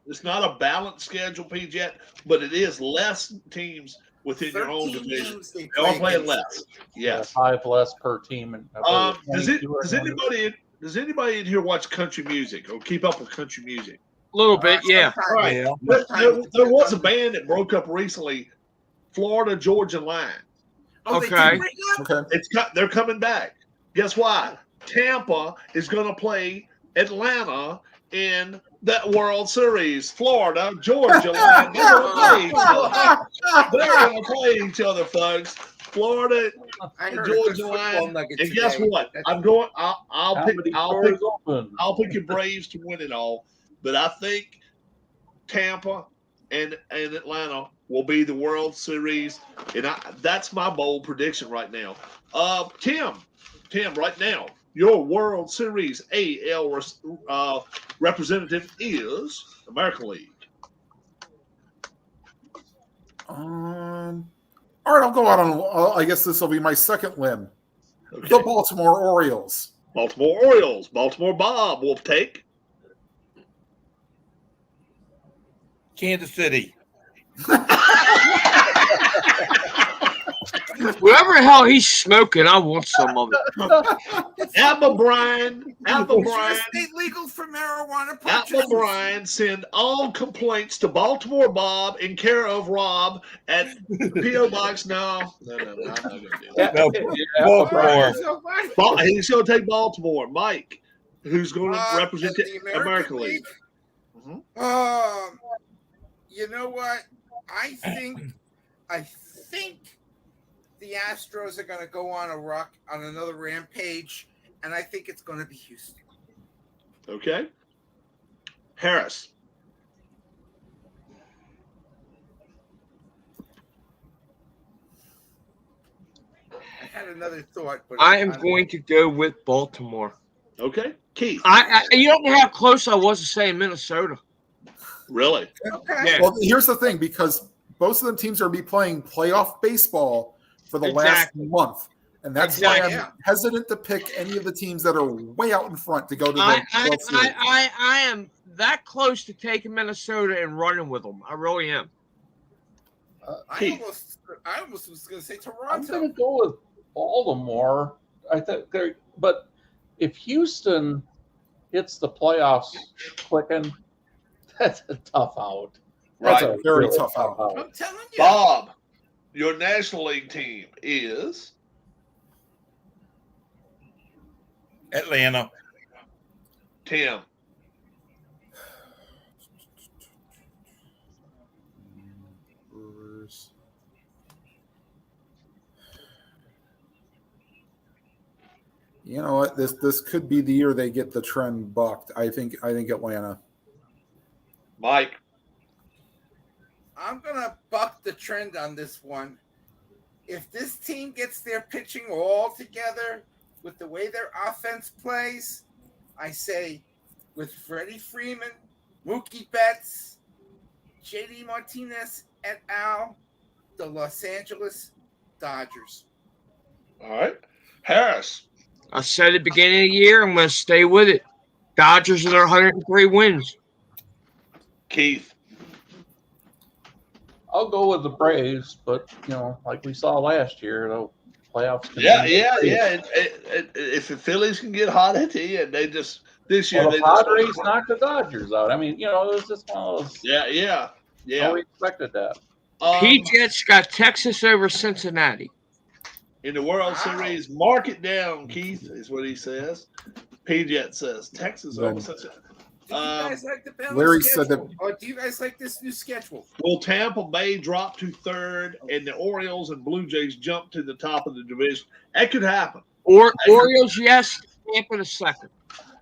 It's not a balanced schedule, P-Jet, but it is less teams within your own division. They are playing less. Yes. 5 less per team. And does anybody in here watch country music or keep up with country music? A little bit, yeah. All right. Yeah. There was a band that broke up recently, Florida Georgia Line. Okay. They're coming back. Guess what? Tampa is going to play Atlanta in that World Series. Florida, Georgia Line. They're going to play each other, folks. Florida and Georgia Line. And guess what? I'm going. I'll pick your Braves to win it all. But I think Tampa and Atlanta will be the World Series, and that's my bold prediction right now. Tim, right now, your World Series AL representative is American League. All right, I'll go out on. I guess this will be my second limb. Okay. The Baltimore Orioles. Baltimore Bob will take. Kansas City. Whatever the hell he's smoking, I want some of it. Apple Brian. State legal for marijuana purchases. Apple Brian, send all complaints to Baltimore Bob in care of Rob at P.O. Box. No, I'm not going to do that. Baltimore. He's going to take Baltimore. Mike, who's going to represent the American League. Mm-hmm. You know what? I think the Astros are going to go on another rampage, and I think it's going to be Houston. Okay. Harris. I had another thought, but I am going to go with Baltimore. Okay. Keith. You don't know how close I was to saying Minnesota. Really? Okay. Yeah. Well, here's the thing, because both of them teams are going to be playing playoff baseball for the last month. And that's why I'm hesitant to pick any of the teams that are way out in front to go to the World Series. I am that close to taking Minnesota and running with them. I really am. I almost was going to say Toronto. I'm going to go with Baltimore. I think but if Houston hits the playoffs clicking, that's a tough out. That's a very tough out. I'm telling you. Bob, your National League team is Atlanta. Tim. You know what? This could be the year they get the trend bucked. I think Atlanta. Mike. I'm going to buck the trend on this one. If this team gets their pitching all together with the way their offense plays, I say with Freddie Freeman, Mookie Betts, JD Martinez et al., the Los Angeles Dodgers. All right. Harris. I said at the beginning of the year, I'm going to stay with it. Dodgers are their 103 wins. Keith. I'll go with the Braves, but like we saw last year, the playoffs. Yeah. If the Phillies can get hot at the end, they just this year the Padres knocked the Dodgers out. I mean, it was just one of those. Yeah. We expected that. P-Jets got Texas over Cincinnati. in the World Series. Mark it down, Keith, is what he says. P-Jet says Texas over such a. Do you guys like the balanced Larry schedule? said that. Or do you guys like this new schedule? Will Tampa Bay drop to third and the Orioles and Blue Jays jump to the top of the division? That could happen. Orioles, yes. Tampa to second.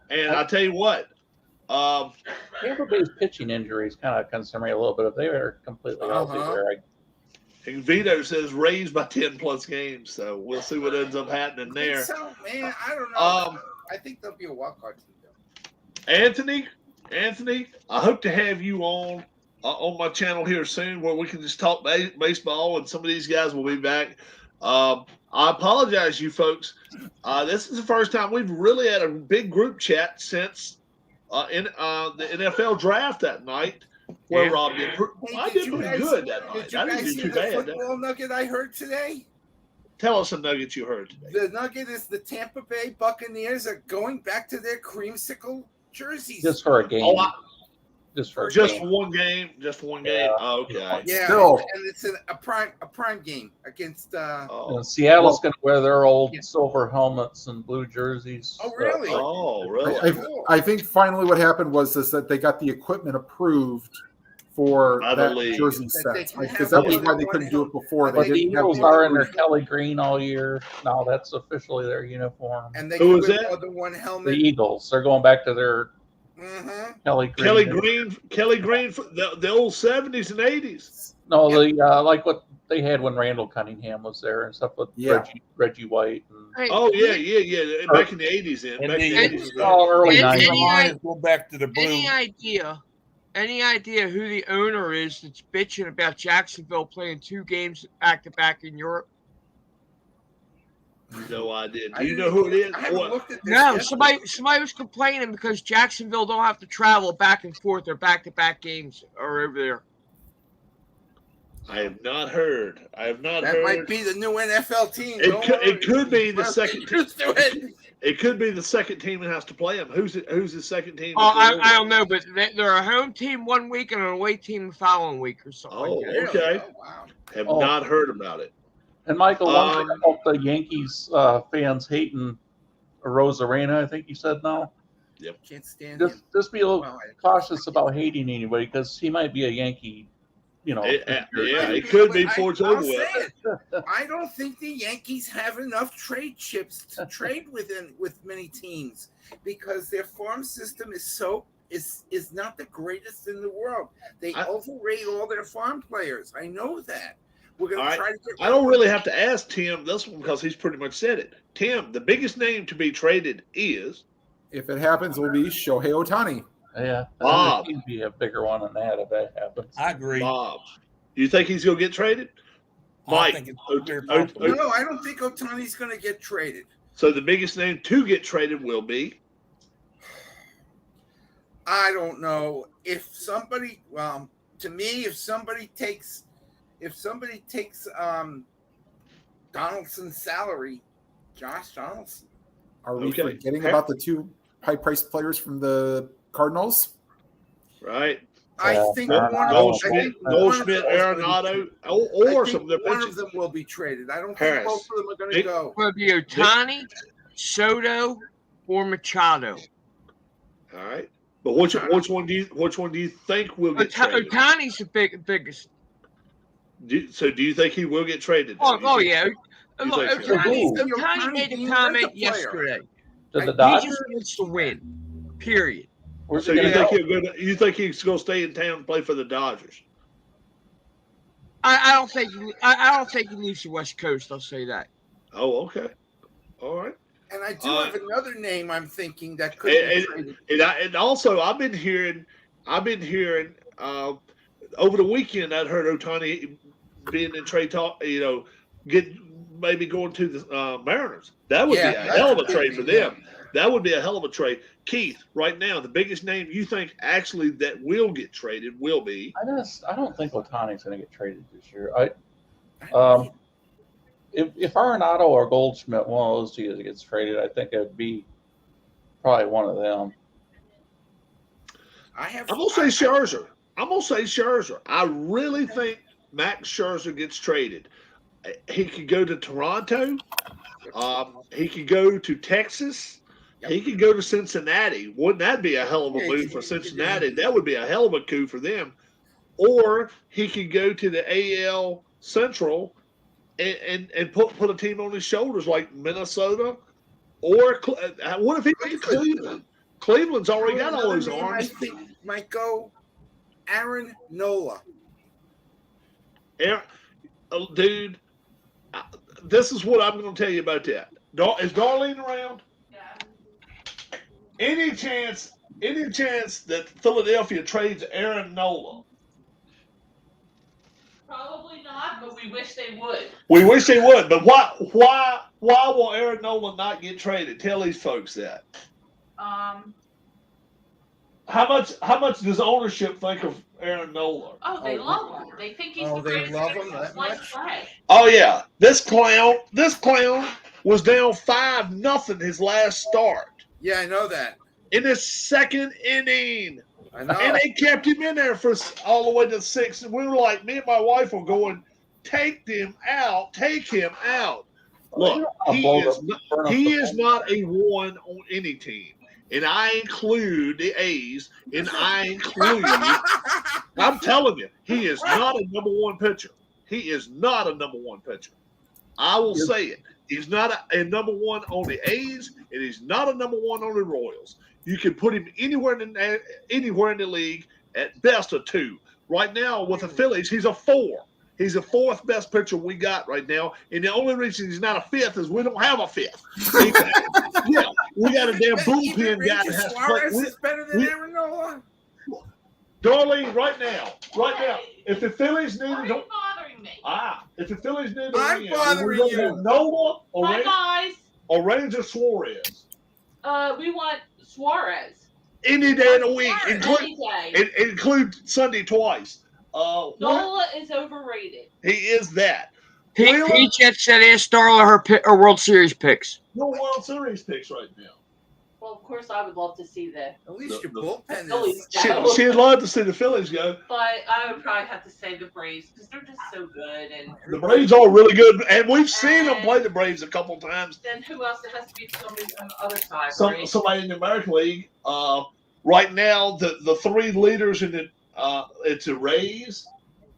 And I tell you what. Tampa Bay's pitching injuries kind of concern me a little bit. If they were completely healthy there, and Vito says raised by 10+ games, so we'll see what ends up happening there. So, man, I don't know. I think there'll be a wild card team though. Anthony, I hope to have you on my channel here soon, where we can just talk baseball, and some of these guys will be back. I apologize, you folks. This is the first time we've really had a big group chat since in the NFL draft that night. Where Rob did, I did pretty good that night. I didn't do too bad. Football nugget I heard today. Tell us some nuggets you heard today. The nugget is the Tampa Bay Buccaneers are going back to their creamsicle jerseys. just for a game. Just one game. Yeah. Oh, okay. Yeah, Still. and it's a prime game against. And Seattle's going to wear their old silver helmets and blue jerseys. Oh, really? Oh, really? I think finally what happened was that they got the equipment approved for that jersey set, because that was why they couldn't do it before. But the Eagles are in their Kelly green all year. Now that's officially their uniform. And they Who is wear that? more than one helmet. The Eagles. They're going back to their Kelly green. Kelly green for the old 70s and 80s. No, like what they had when Randall Cunningham was there and stuff with Reggie White. And, yeah. Back in the 80s, early 90s. Go back to the blue. Any idea who the owner is that's bitching about Jacksonville playing 2 games back to back in Europe? No idea. Do you know who it is? No, somebody was complaining because Jacksonville don't have to travel back and forth. Their back-to-back games are over there. I have not heard. That might be the new NFL team. It could be the second team. It could be the second team that has to play them. Who's the second team? Oh, I don't know, but they're a home team one week and an away team the following week or something. Oh, like that. okay. Oh, wow. Have not heard about it. And Michael, one thing about the Yankees fans hating Rosarena, I think you said now. Yep. Can't stand him. Just be a little cautious about hating anybody, because he might be a Yankee. It could be before it's over with. I don't think the Yankees have enough trade chips to trade with many teams, because their farm system is not the greatest in the world. They overrate all their farm players. I know that. We're going to try to get. I don't really have to ask Tim this one, because he's pretty much said it. Tim, the biggest name to be traded is. If it happens, it will be Shohei Ohtani. Yeah, Bob. He'd be a bigger one than that if that happens. I agree. Bob, do you think he's going to get traded? Mike, No, I don't think Ohtani's going to get traded. So the biggest name to get traded will be. I don't know if somebody. To me, if somebody takes Donaldson's salary, Josh Donaldson. Are we forgetting about the 2 high-priced players from the Cardinals? Right. I think Goldschmidt, Arenado, or some of their pitchers. One of them will be traded. I don't think both of them are going to go. Will it be Ohtani, Soto, or Machado? All right. But which one do you think will get traded? Ohtani's the biggest. So do you think he will get traded? Yeah. Look, Ohtani made a comment yesterday. To the Dodgers? He just wants to win. Period. So you think he's going to stay in town and play for the Dodgers? I don't think he leaves the West Coast. I'll say that. Oh, okay. All right. And I do have another name I'm thinking that could be traded. And also, I've been hearing over the weekend, I'd heard Ohtani being in trade talk, maybe going to the Mariners. That would be a hell of a trade for them. That would be a hell of a trade. Keith, right now, the biggest name you think actually that will get traded will be? I don't think Ohtani's going to get traded this year. If Arenado or Goldschmidt, one of those two gets traded, I think it would be probably one of them. I'm going to say Scherzer. I really think Max Scherzer gets traded. He could go to Toronto. He could go to Texas. He could go to Cincinnati. Wouldn't that be a hell of a move for Cincinnati? That would be a hell of a coup for them. Or he could go to the AL Central and put a team on his shoulders like Minnesota. Or what if he went to Cleveland? Cleveland's already got all those arms. I think might go Aaron Nola. Dude, this is what I'm going to tell you about that. Is Darlene around? Yeah. Any chance that Philadelphia trades Aaron Nola? Probably not, but we wish they would. We wish they would, but why will Aaron Nola not get traded? Tell these folks that. How much does ownership think of Aaron Nola? Oh, they love him. They think he's the greatest player. Oh yeah, this clown was down 5-0 his last start. Yeah, I know that. In his second inning. I know. And they kept him in there for all the way to 6. And we were like, me and my wife were going, take him out. Look, he is not a one on any team. And I include the A's, and I'm telling you, he is not a number one pitcher. He is not a number one pitcher. I will say it. He's not a number one on the A's, and he's not a number one on the Royals. You can put him anywhere in the league, at best a 2. Right now with the Phillies, he's a 4. He's the 4th best pitcher we got right now, and the only reason he's not a 5th is we don't have a 5th. Yeah, we got a damn bullpen guy that has to play. Is better than Aaron Nola. Darlene, right now, if the Phillies need Why are you bothering me? if the Phillies need I'm bothering you. Nola Guys. or Ranger Suarez. We want Suarez. Any day of the week, Any day. include Sunday twice. Nola is overrated. He is that. Pete said ask Darla her World Series picks. No World Series picks right now. Well, of course, I would love to see the At least your bullpen Phillies is. go. She'd love to see the Phillies go. But I would probably have to say the Braves because they're just so good. And The Braves are really good, and we've seen them play the Braves a couple times. then who else? It has to be somebody on the other side, right? Somebody in the American League. Right now, the 3 leaders in it's the Rays,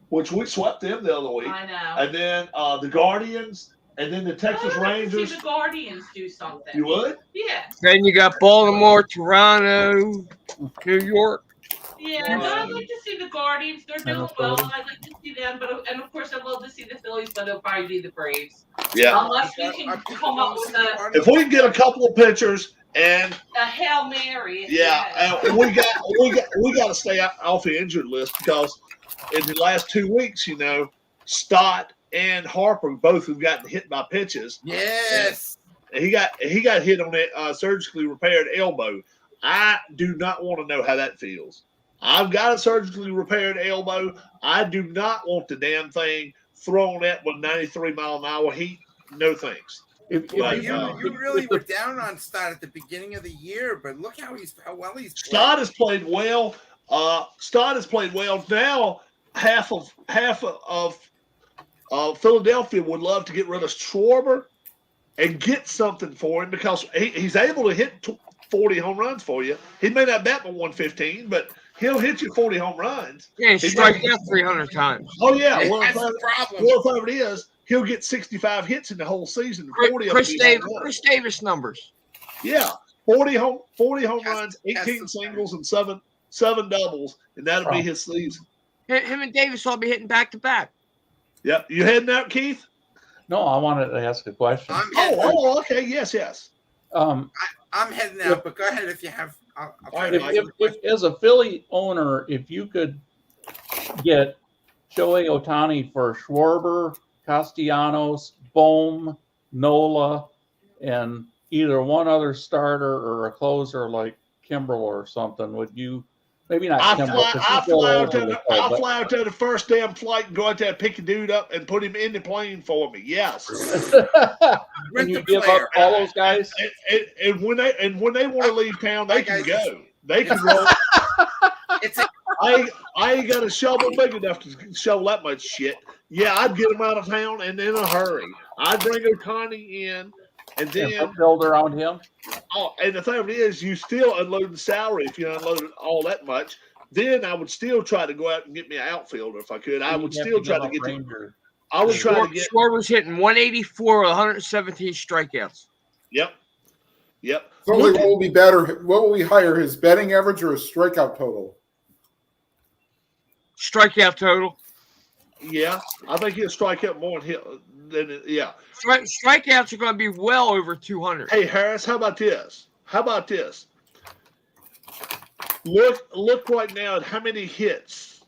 which we swept them the other week, I know. and then the Guardians, and then the Texas I'd like to Rangers. see the Guardians do something. You would? Yeah. Then you got Baltimore, Toronto, New York. Yeah, but I'd like to see the Guardians. They're doing well. I'd like to see them, and of course, I'd love to see the Phillies, but it'll probably be the Braves. Yeah. Unless we can come up with If we can get a couple of pitchers and a Hail Mary. yeah, and we got to stay off the injured list because in the last 2 weeks, Stott and Harper both have gotten hit by pitches. Yes. And he got hit on that surgically repaired elbow. I do not want to know how that feels. I've got a surgically repaired elbow. I do not want the damn thing thrown at with 93-mile-an-hour heat. No thanks. You really were down on Stott at the beginning of the year, but look how well he's played. Stott has played well. Now half of Philadelphia would love to get rid of Schwarber and get something for him because he's able to hit 40 home runs for you. He may not bat but 115, but he'll hit you 40 home runs. Yeah, he strikes out 300 times. Oh yeah, That's the problem. Well, if it is, he'll get 65 hits in the whole season. 40 Chris Davis numbers. Yeah, 40 home runs, 18 singles, and seven doubles, and that'll be his season. Him and Davis will be hitting back to back. Yep. You heading out, Keith? No, I wanted to ask a question. Okay. Yes. I'm heading out, but go ahead if you have. I'll try to If as a Philly owner, if you could get Shohei Ohtani for Schwarber, Castellanos, Bohm, Nola, and either one other starter or a closer like Kimbrel or something, would you? Maybe not. I'll fly out to the first damn flight and go out there and pick a dude up and put him in the plane for me. Yes. Can you give up all those guys? And when they want to leave town, they can go. They can roll. I ain't got a shovel big enough to shovel that much shit. Yeah, I'd get him out of town and in a hurry. I'd bring Ohtani in, and then build around him. Oh, and the thing of it is, you still unload the salary if you unload all that much. Then I would still try to go out and get me an outfielder if I could. I would still try to get Ranger. I would try to get. Schwarber's hitting 184 with 117 strikeouts. Yep. So what will be better? What will we higher? His batting average or his strikeout total? Strikeout total. Yeah, I think he'll strike out more than yeah. Strikeouts are going to be well over 200. Hey Harris, how about this? Look right now at how many hits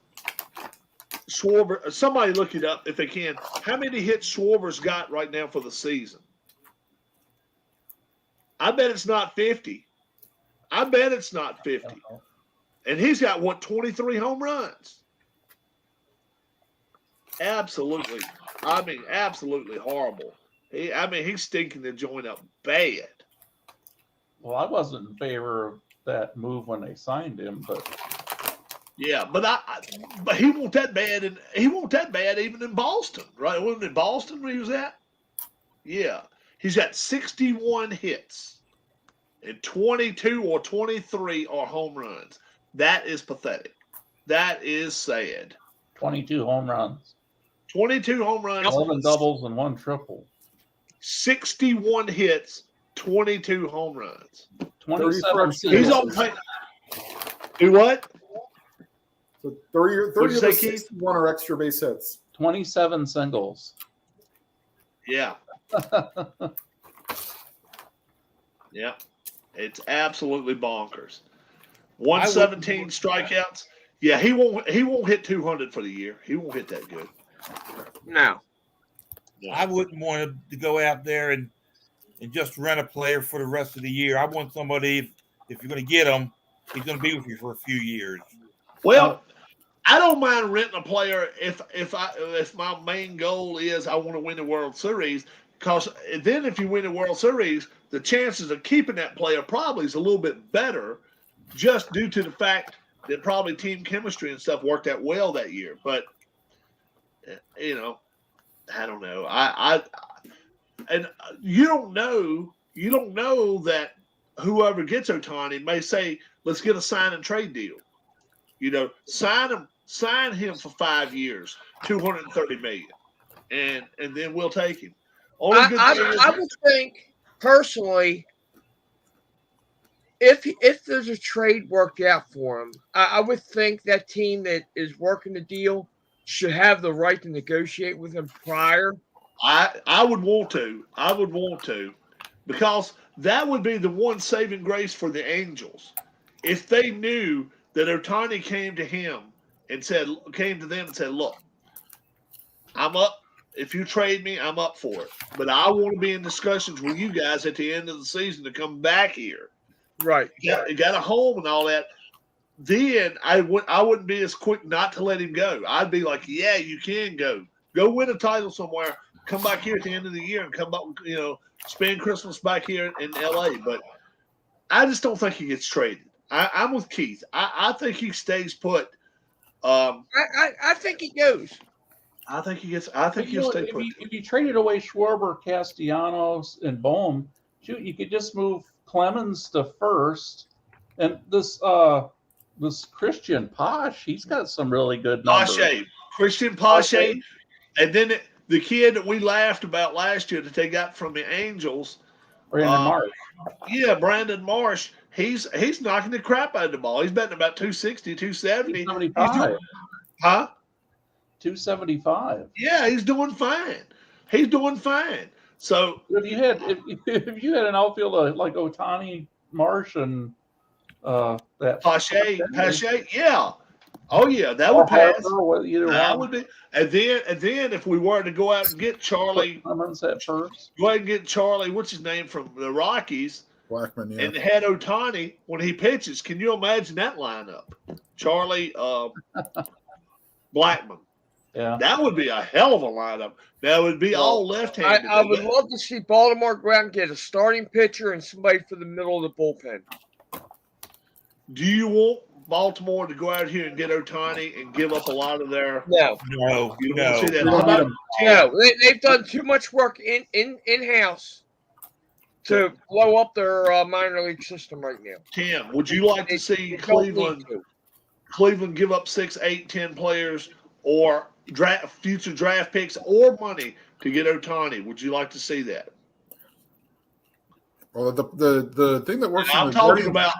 Schwarber. Somebody look it up if they can. How many hits Schwarber's got right now for the season? I bet it's not 50. And he's got 23 home runs. Absolutely. Absolutely horrible. He's stinking the joint up bad. Well, I wasn't in favor of that move when they signed him, but yeah, but he won't that bad, and he won't that bad even in Boston, right? Wasn't it Boston where he was at? Yeah, he's got 61 hits, and 22 or 23 are home runs. That is pathetic. That is sad. 22 home runs. 22 home runs. 11 doubles and 1 triple. 61 hits, 22 home runs. 27 He's on pace. Do what? So 30 of the 61 are extra base hits. 27 singles. Yeah. Yeah. It's absolutely bonkers. 117 strikeouts. Yeah, he won't hit 200 for the year. He won't hit that good. No. I wouldn't want to go out there and just rent a player for the rest of the year. I want somebody, if you're going to get him, he's going to be with you for a few years. Well, I don't mind renting a player if my main goal is I want to win the World Series, because then if you win the World Series, the chances of keeping that player probably is a little bit better, just due to the fact that probably team chemistry and stuff worked out well that year. But I don't know. And you don't know that whoever gets Ohtani may say, let's get a sign and trade deal. Sign him for 5 years, $230 million, and then we'll take him. I would think personally, if there's a trade worked out for him, I would think that team that is working the deal should have the right to negotiate with him prior. I would want to, because that would be the one saving grace for the Angels. If they knew that Ohtani came to them and said, look, I'm up. If you trade me, I'm up for it. But I want to be in discussions with you guys at the end of the season to come back here. Right. You got a home and all that. Then I wouldn't be as quick not to let him go. I'd be like, yeah, you can go. Go win a title somewhere. Come back here at the end of the year and come back, spend Christmas back here in LA. But I just don't think he gets traded. I'm with Keith. I think he stays put. I think he goes. I think he'll stay put. If you traded away Schwarber, Castellanos, and Bohm, you could just move Clemens to first, and this Christian Posh, he's got some really good numbers. Christian Pache, and then the kid that we laughed about last year that they got from the Angels, Brandon Marsh. Yeah, Brandon Marsh. He's knocking the crap out of the ball. He's betting about 260, 270. 275. Huh? 275. Yeah, he's doing fine. So if you had an outfield like Ohtani, Marsh, and that Pache, yeah. Oh yeah, that would pass. That would be. And then if we were to go out and get Charlie Clemens at first, go ahead and get Charlie, what's his name, from the Rockies, Blackman, yeah. and had Ohtani when he pitches. Can you imagine that lineup? Charlie, Blackman. Yeah, that would be a hell of a lineup. That would be all left-handed. I would love to see Baltimore go out and get a starting pitcher and somebody for the middle of the bullpen. Do you want Baltimore to go out here and get Ohtani and give up a lot of their? No. You don't want to see that. We How don't need about him. No, they've done too much work in-house to blow up their minor league system right now. Tim? Would you like to see Cleveland give up 6, 8, 10 players or future draft picks or money to get Ohtani? Would you like to see that? Well, the thing that works. I'm talking about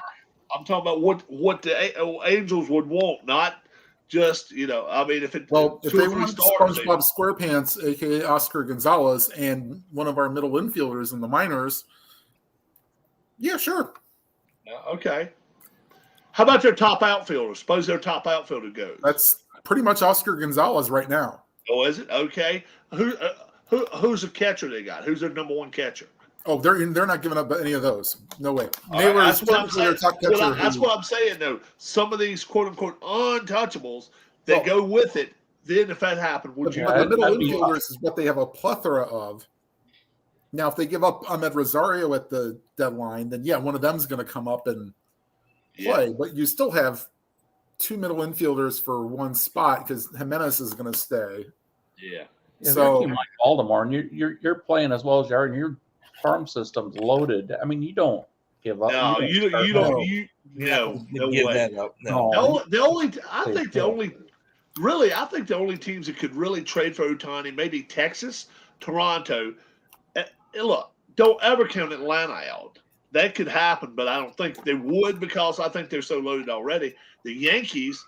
what the Angels would want, not just I mean, if they want SpongeBob SquarePants, aka Oscar Gonzalez, and one of our middle infielders in the minors, yeah, sure. Okay. How about their top outfielder? Suppose their top outfielder goes. That's pretty much Oscar Gonzalez right now. Oh, is it? Okay. Who's the catcher they got? Who's their number one catcher? Oh, they're not giving up any of those. No way. That's what I'm saying. That's what I'm saying, though. Some of these quote unquote untouchables that go with it. Then, if that happened, would you? The middle infielders is what they have a plethora of. Now, if they give up Ahmed Rosario at the deadline, then yeah, one of them's going to come up and play. But you still have 2 middle infielders for one spot because Jimenez is going to stay. Yeah. So like Baltimore, and you're playing as well as you are, and your farm system's loaded. I mean, you don't give up. No, you don't. No give way. that up. No. I think the only teams that could really trade for Ohtani, maybe Texas, Toronto. Look, don't ever count Atlanta out. That could happen, but I don't think they would because I think they're so loaded already. The Yankees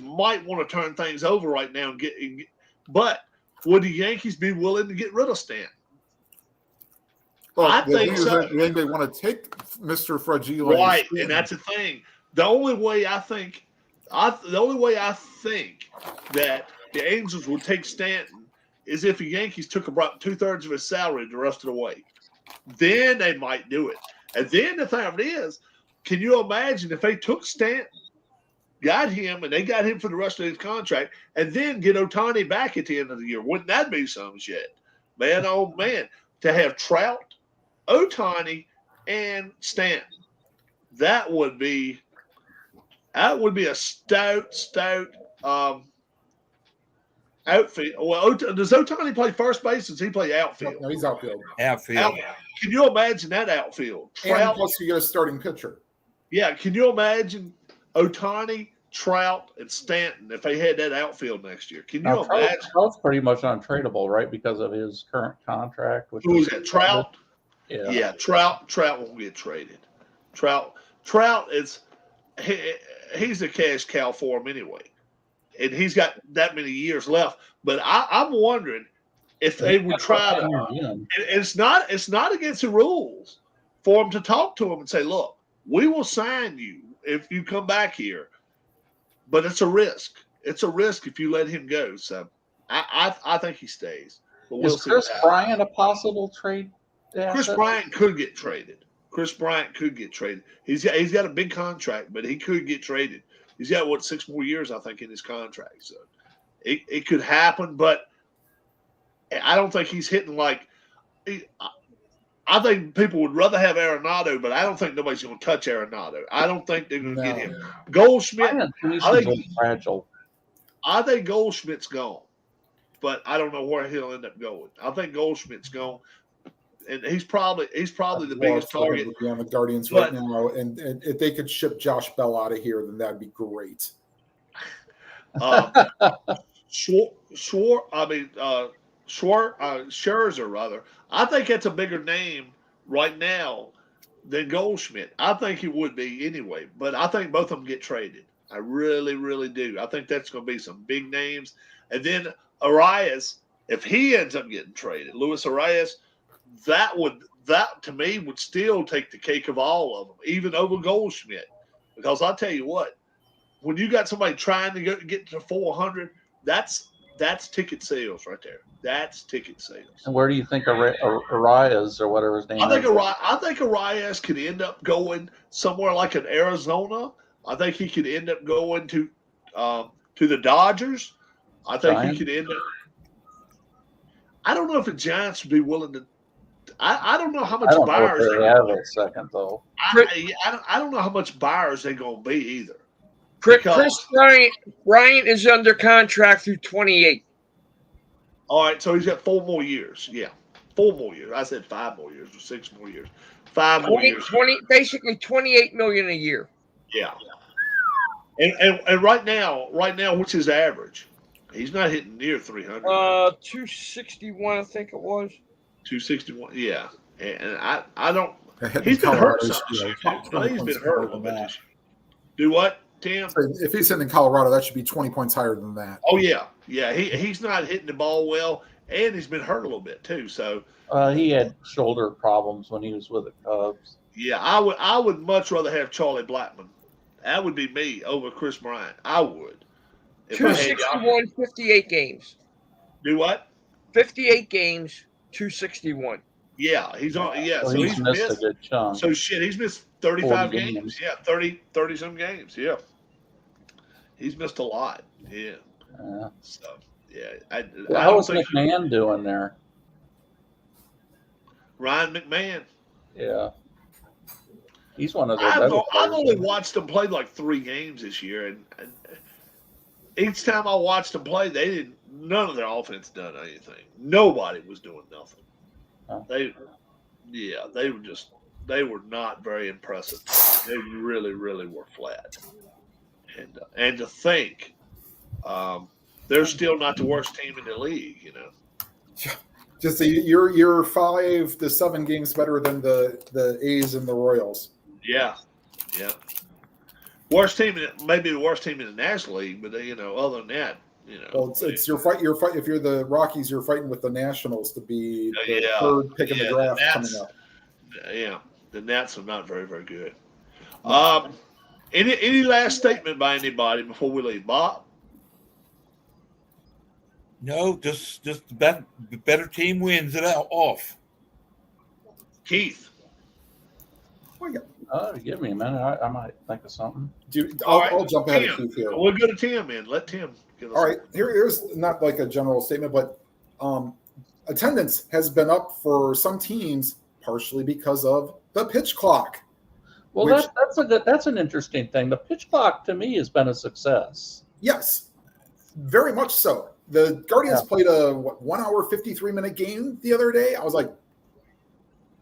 might want to turn things over right now and but would the Yankees be willing to get rid of Stanton? Well, I think so. They want to take Mr. Fragile, right? And that's the thing. The only way I think that the Angels would take Stanton is if the Yankees took about 2/3 of his salary the rest of the way. Then they might do it. And then the thing of it is, can you imagine if they took Stanton, got him, and they got him for the rest of his contract, and then get Ohtani back at the end of the year? Wouldn't that be some shit? Man, oh man, to have Trout, Ohtani, and Stanton, that would be a stout outfield. Well, does Ohtani play first base? Does he play outfield? No, he's outfield. Outfield. Can you imagine that outfield? Trout, and plus you get a starting pitcher. Yeah, can you imagine Ohtani, Trout, and Stanton if they had that outfield next year? Can you imagine? Trout's pretty much untradeable, right? Because of his current contract. Who is that? Trout? Yeah. Trout won't get traded. Trout is he's a cash cow for him anyway. And he's got that many years left. But I'm wondering if they would try to. And it's not against the rules for them to talk to him and say, "Look, we will sign you if you come back here, but it's a risk. It's a risk if you let him go." So I think he stays. But we'll is Chris Bryant a possible trade? Chris Bryant could get traded. He's got a big contract, but he could get traded. He's got 6 more years, I think, in his contract. So it could happen, but I don't think he's hitting like. I think people would rather have Arenado, but I don't think nobody's going to touch Arenado. I don't think they're going to get him. Goldschmidt, fragile. I think Goldschmidt's gone, but I don't know where he'll end up going. I think Goldschmidt's gone, and he's probably the biggest target on the Guardians right now. And if they could ship Josh Bell out of here, then that'd be great. Scherzer, rather. I think that's a bigger name right now than Goldschmidt. I think it would be anyway, but I think both of them get traded. I really, really do. I think that's going to be some big names. And then Arias, if he ends up getting traded, Luis Arias, that to me would still take the cake of all of them, even over Goldschmidt. Because I'll tell you what, when you got somebody trying to get to 400, that's ticket sales right there. That's ticket sales. And where do you think Arias or whatever his name is? I think Arias could end up going somewhere like in Arizona. I think he could end up going to the Dodgers. I think he could end up. I don't know if the Giants would be willing to. I don't know how much buyers they have a second though. I don't know how much buyers they're going to be either. Chris Bryant is under contract through 28. All right, so he's got 4 more years. Yeah, 4 more years. I said 5 more years or 6 more years. 5 more years. Basically $28 million a year. Yeah. And right now, what's his average? He's not hitting near 300. 261, I think it was. 261. Yeah, and I don't. He's He's been hurt some. He's been been hurt a little bit this year. Do what, Tim? If he's hitting in Colorado, that should be 20 points higher than that. Oh yeah. He's not hitting the ball well, and he's been hurt a little bit too. So he had shoulder problems when he was with the Cubs. yeah, I would much rather have Charlie Blackmon. That would be me over Chris Bryant. I would. 261, 58 games. Do what? 58 games, 261. Yeah, he's on. Yeah, so he's missed a good chunk. So shit, he's missed 35 games. Yeah, 30 some games. Yeah, he's missed a lot. Yeah. So yeah, how was McMahon doing there? Ryan McMahon. Yeah. He's one of the. I've only watched him play like 3 games this year, and each time I watched them play, none of their offense done anything. Nobody was doing nothing. Huh. They were not very impressive. They really, really were flat. And to think, they're still not the worst team in the league, you know. Just you're 5 to 7 games better than the A's and the Royals. Yeah. Worst team, maybe the worst team in the National League, but other than that, Well, it's your fight. If you're the Rockies, you're fighting with the Nationals to be the third pick in the draft coming up. Yeah, the Nats are not very, very good. Any last statement by anybody before we leave, Bob? No, just the better team wins it off. Keith. Give me a minute. I might think of something. I'll jump ahead of Keith here. We'll go to Tim in. Let Tim give us. All right. Here's not like a general statement, but attendance has been up for some teams partially because of the pitch clock. Well, that's an interesting thing. The pitch clock to me has been a success. Yes, very much so. The Guardians played a 1 hour 53-minute game the other day. I was like,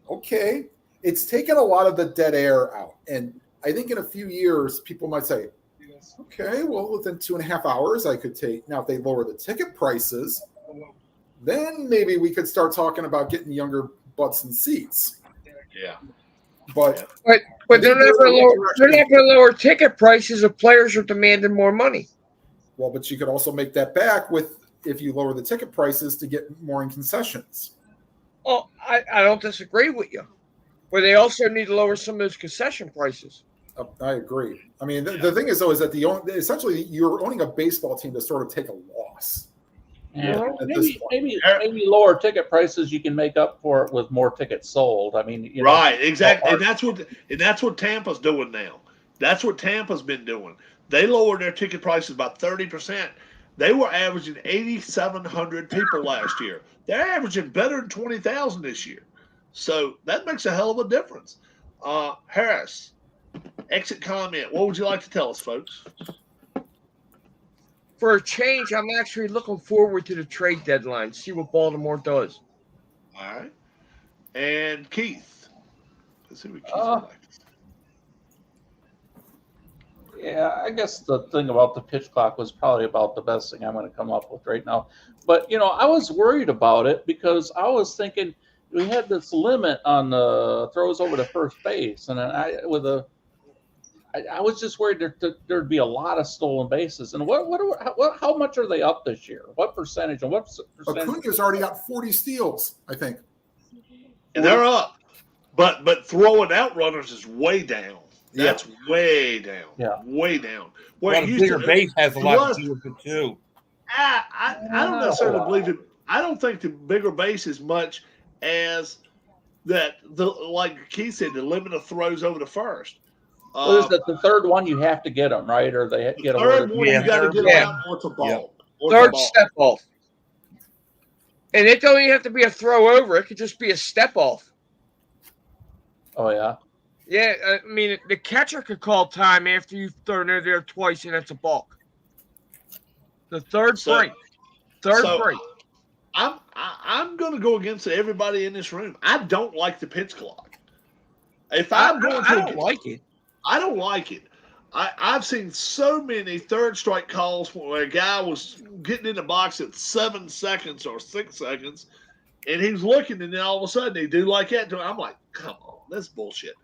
okay. It's taken a lot of the dead air out. And I think in a few years, people might say, okay, well, within 2.5 hours, I could take. Now, if they lower the ticket prices, then maybe we could start talking about getting younger butts and seats. Yeah. But they're not going to lower ticket prices if players are demanding more money. Well, but you could also make that back if you lower the ticket prices to get more in concessions. Oh, I don't disagree with you. But they also need to lower some of those concession prices. I agree. I mean, the thing is, though, is that essentially you're owning a baseball team to sort of take a loss. Yeah, maybe lower ticket prices you can make up for it with more tickets sold. I mean, right, exactly, and that's what Tampa's doing now. That's what Tampa's been doing. They lowered their ticket prices by 30%. They were averaging 8,700 people last year. They're averaging better than 20,000 this year. So that makes a hell of a difference. Harris, exit comment. What would you like to tell us, folks? For a change, I'm actually looking forward to the trade deadline, see what Baltimore does. All right. And Keith. Let's see what Keith would like to say. Yeah, I guess the thing about the pitch clock was probably about the best thing I'm going to come up with right now. But, I was worried about it because I was thinking – we had this limit on the throws over to first base, and I was just worried there'd be a lot of stolen bases. And how much are they up this year? What percentage? And what percentage? Acuna's already got 40 steals, I think. And they're up, but throwing out runners is way down. That's way down. Yeah, way down. Well, the bigger base has a lot to do with it too. I don't necessarily believe it. I don't think the bigger base is much as that, like Keith said, the limit of throws over to first. What is that? The third one you have to get them, right? Or they get them. Third one you got to get them out or it's a ball. Third step off. And it don't even have to be a throw over. It could just be a step off. Oh, yeah. Yeah, I mean, the catcher could call time after you've thrown it there twice, and it's a balk. The third break. Break. I'm going to go against everybody in this room. I don't like the pitch clock. If I'm going to, I don't like it. I don't like it. I've seen so many third strike calls where a guy was getting in the box at 7 seconds or 6 seconds, and he's looking, and then all of a sudden they do like that. I'm like, come on, that's bullshit.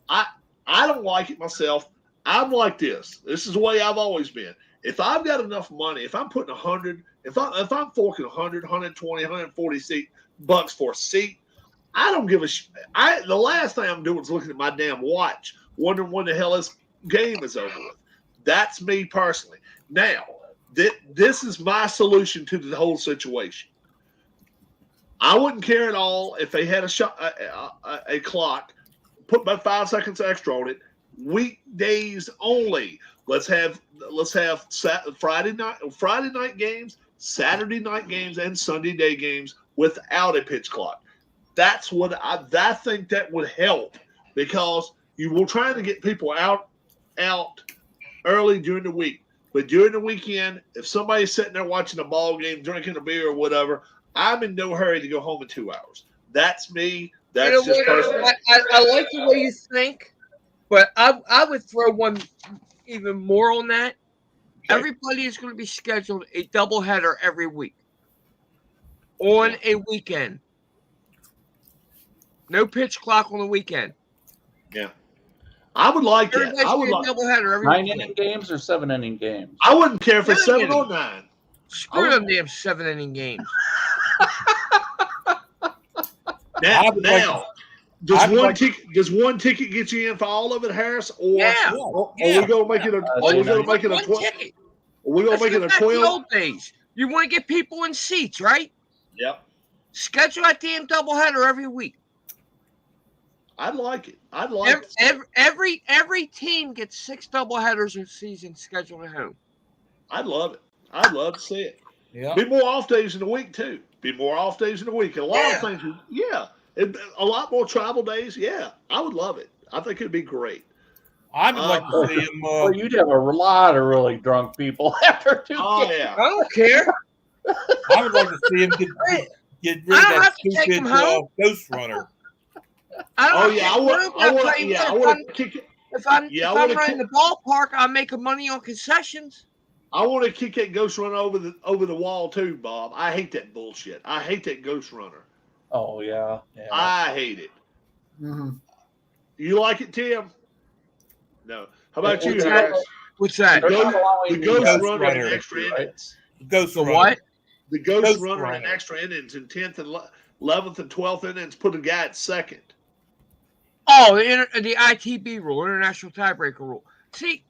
I don't like it myself. I'm like this. This is the way I've always been. If I've got enough money, if I'm putting 100, if I'm forking 100, 120, 140 bucks for a seat, I don't give a shit. The last thing I'm doing is looking at my damn watch, wondering when the hell this game is over with. That's me personally. Now, this is my solution to the whole situation. I wouldn't care at all if they had a clock, put about 5 seconds extra on it. Weekdays only. Let's have Friday night games, Saturday night games, and Sunday day games without a pitch clock. That's what I think that would help, because you will try to get people out early during the week. But during the weekend, if somebody's sitting there watching a ball game, drinking a beer or whatever, I'm in no hurry to go home in 2 hours. That's me. That's just personal. I like the way you think, but I would throw one even more on that. Okay. Everybody is going to be scheduled a doubleheader every week on a weekend. No pitch clock on the weekend. Yeah. I would like that. I would like doubleheader every 9-inning games or 7-inning games. I wouldn't care if it's 7 or 9. Screw them damn 7-inning games. Now, does one ticket get you in for all of it, Harris? Or are we going to make it a 12? We're going to make it a 12. The old days. You want to get people in seats, right? Yep. Schedule that damn doubleheader every week. I'd like it. Every team gets 6 doubleheaders a season scheduled at home. I'd love it. I'd love to see it. Yeah. Be more off days in the week too. Be more off days in the week. A lot of things. Yeah. A lot more travel days. Yeah. I would love it. I think it'd be great. I would like to see him. Well, you'd have a lot of really drunk people after 2 games. Yeah. I don't care. I would like to see him get rid of that stupid Ghost Runner. I want to kick it. If I'm running the ballpark, I'll make money on concessions. I want to kick that Ghost Runner over the wall too, Bob. I hate that bullshit. I hate that Ghost Runner. Oh yeah. I hate it. Mm-hmm. You like it, Tim? No. How about you, Harris? What's that? The Ghost Runner and extra innings. Ghost Runner. What? The Ghost Runner and extra innings in 10th and 11th and 12th innings put a guy at second. Oh, the ITB rule, international tiebreaker rule. See,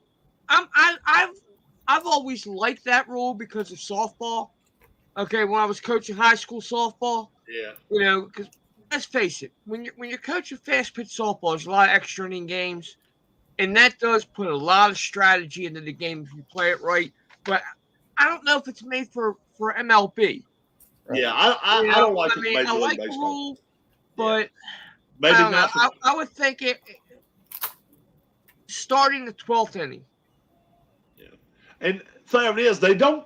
I've always liked that rule because of softball. Okay, when I was coaching high school softball, because let's face it, when you're coaching fast pitch softball, there's a lot of extra inning games, and that does put a lot of strategy into the game if you play it right. But I don't know if it's made for MLB. Right? Yeah, I don't like it. I like the rule, but. Maybe not. I would think it starting the 12th inning. Yeah, and fair it is, they don't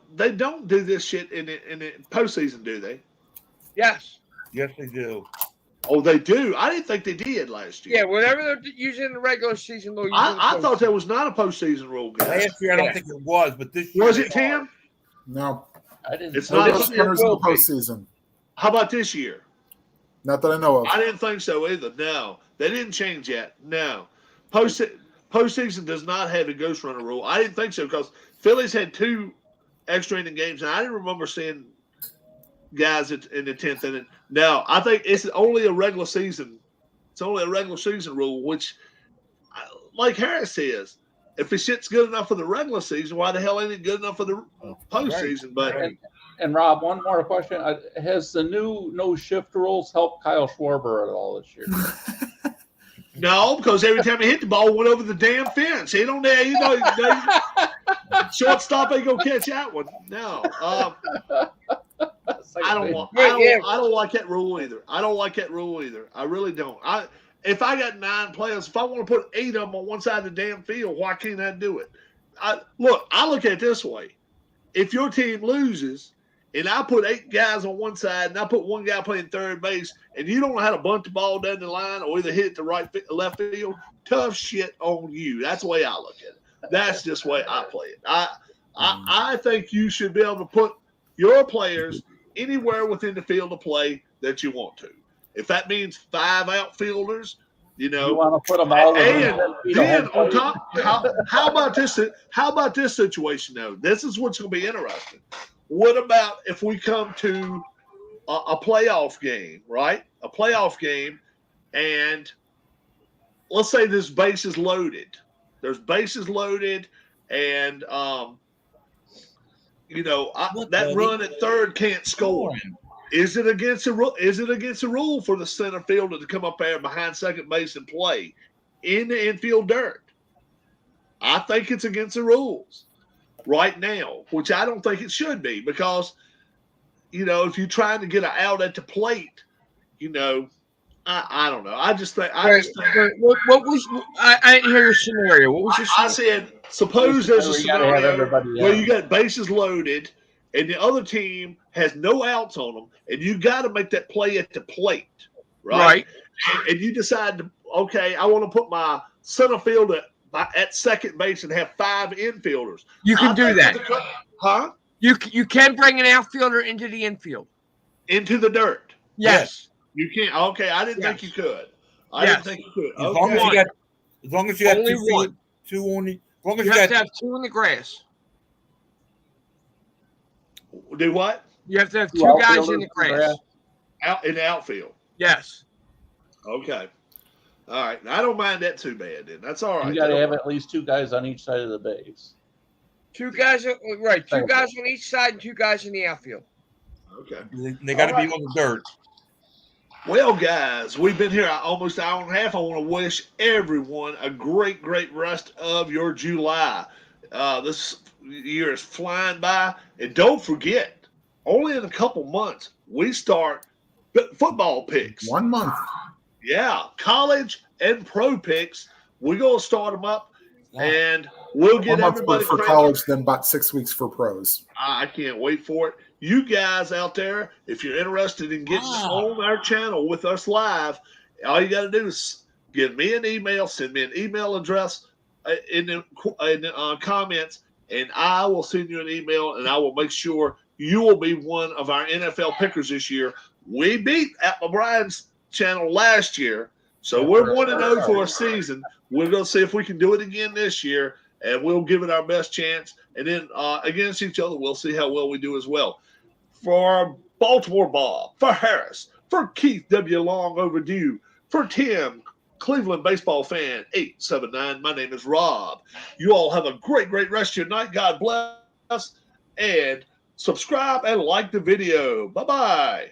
do this shit in the postseason, do they? Yes. Yes, they do. Oh, they do. I didn't think they did last year. Yeah, whenever they're using the regular season, they'll use I thought there was not a postseason rule. Guys. Last year, I don't think it was, but this year was it, Tim? No, I didn't. It's not runners in the postseason. How about this year? Not that I know of. I didn't think so either. No, they didn't change yet. No, postseason does not have a Ghost Runner rule. I didn't think so because Phillies had 2 extra inning games, and I didn't remember seeing guys in the 10th inning. No, I think it's only a regular season. It's only a regular season rule, which, like Harris says, if the shit's good enough for the regular season, why the hell ain't it good enough for the postseason? But. And Rob, one more question: has the new no shift rules helped Kyle Schwarber at all this year? No, because every time he hit the ball, it went over the damn fence. He don't there, shortstop ain't gonna catch that one. No, I don't like that rule either. I don't like that rule either. I really don't. if I got 9 players, if I want to put 8 of them on one side of the damn field, why can't I do it? I look at it this way. If your team loses and I put 8 guys on one side and I put one guy playing third base and you don't know how to bunt the ball down the line or either hit it to left field, tough shit on you. That's the way I look at it. That's just the way I play it. I think you should be able to put your players anywhere within the field of play that you want to. If that means 5 outfielders, you want to put them all and then on top, how about this? How about this situation though? This is what's going to be interesting. What about if we come to a playoff game, right? A playoff game, and let's say this base is loaded. There's bases loaded, and that run at third can't score. Is it against the rule? Is it against the rule for the center fielder to come up there behind second base and play in the infield dirt? I think it's against the rules right now, which I don't think it should be because, if you're trying to get an out at the plate, I don't know. I just think. What was? I didn't hear your scenario. What was your scenario? I said, suppose there's a scenario where you got bases loaded and the other team has no outs on them, and you got to make that play at the plate, right? And you decide okay, I want to put my center fielder at second base and have 5 infielders. You can do that. Huh? You can bring an outfielder into the infield. Into the dirt. Yes. You can't. Okay, I didn't think you could. I didn't think you could. As long as you got only one. Two only. As long as you have to have 2 in the grass. Do what? You have to have 2 guys in the grass. Out in the outfield. Yes. Okay. All right. I don't mind that too bad. Then that's all right. You got to have at least 2 guys on each side of the base. 2 guys, right? 2 guys on each side and 2 guys in the outfield. Okay. They got to be on the dirt. Well, guys, we've been here almost an hour and a half. I want to wish everyone a great, great rest of your July. This year is flying by. And don't forget, only in a couple months, we start football picks. 1 month. Yeah, college and pro picks. We're going to start them up, and we'll get everybody for college, then about 6 weeks for pros. I can't wait for it. You guys out there, if you're interested in getting on our channel with us live, all you got to do is give me an email, send me an email address in the comments, and I will send you an email, and I will make sure you will be one of our NFL pickers this year. We beat at O'Brien's channel last year, so we're 1-0 for a season. We're going to see if we can do it again this year, and we'll give it our best chance. And then against each other, we'll see how well we do as well. For Baltimore Bob, for Harris, for Keith W. Long Overdue, for Tim, Cleveland baseball fan 879, my name is Rob. You all have a great, great rest of your night. God bless, and subscribe and like the video. Bye-bye.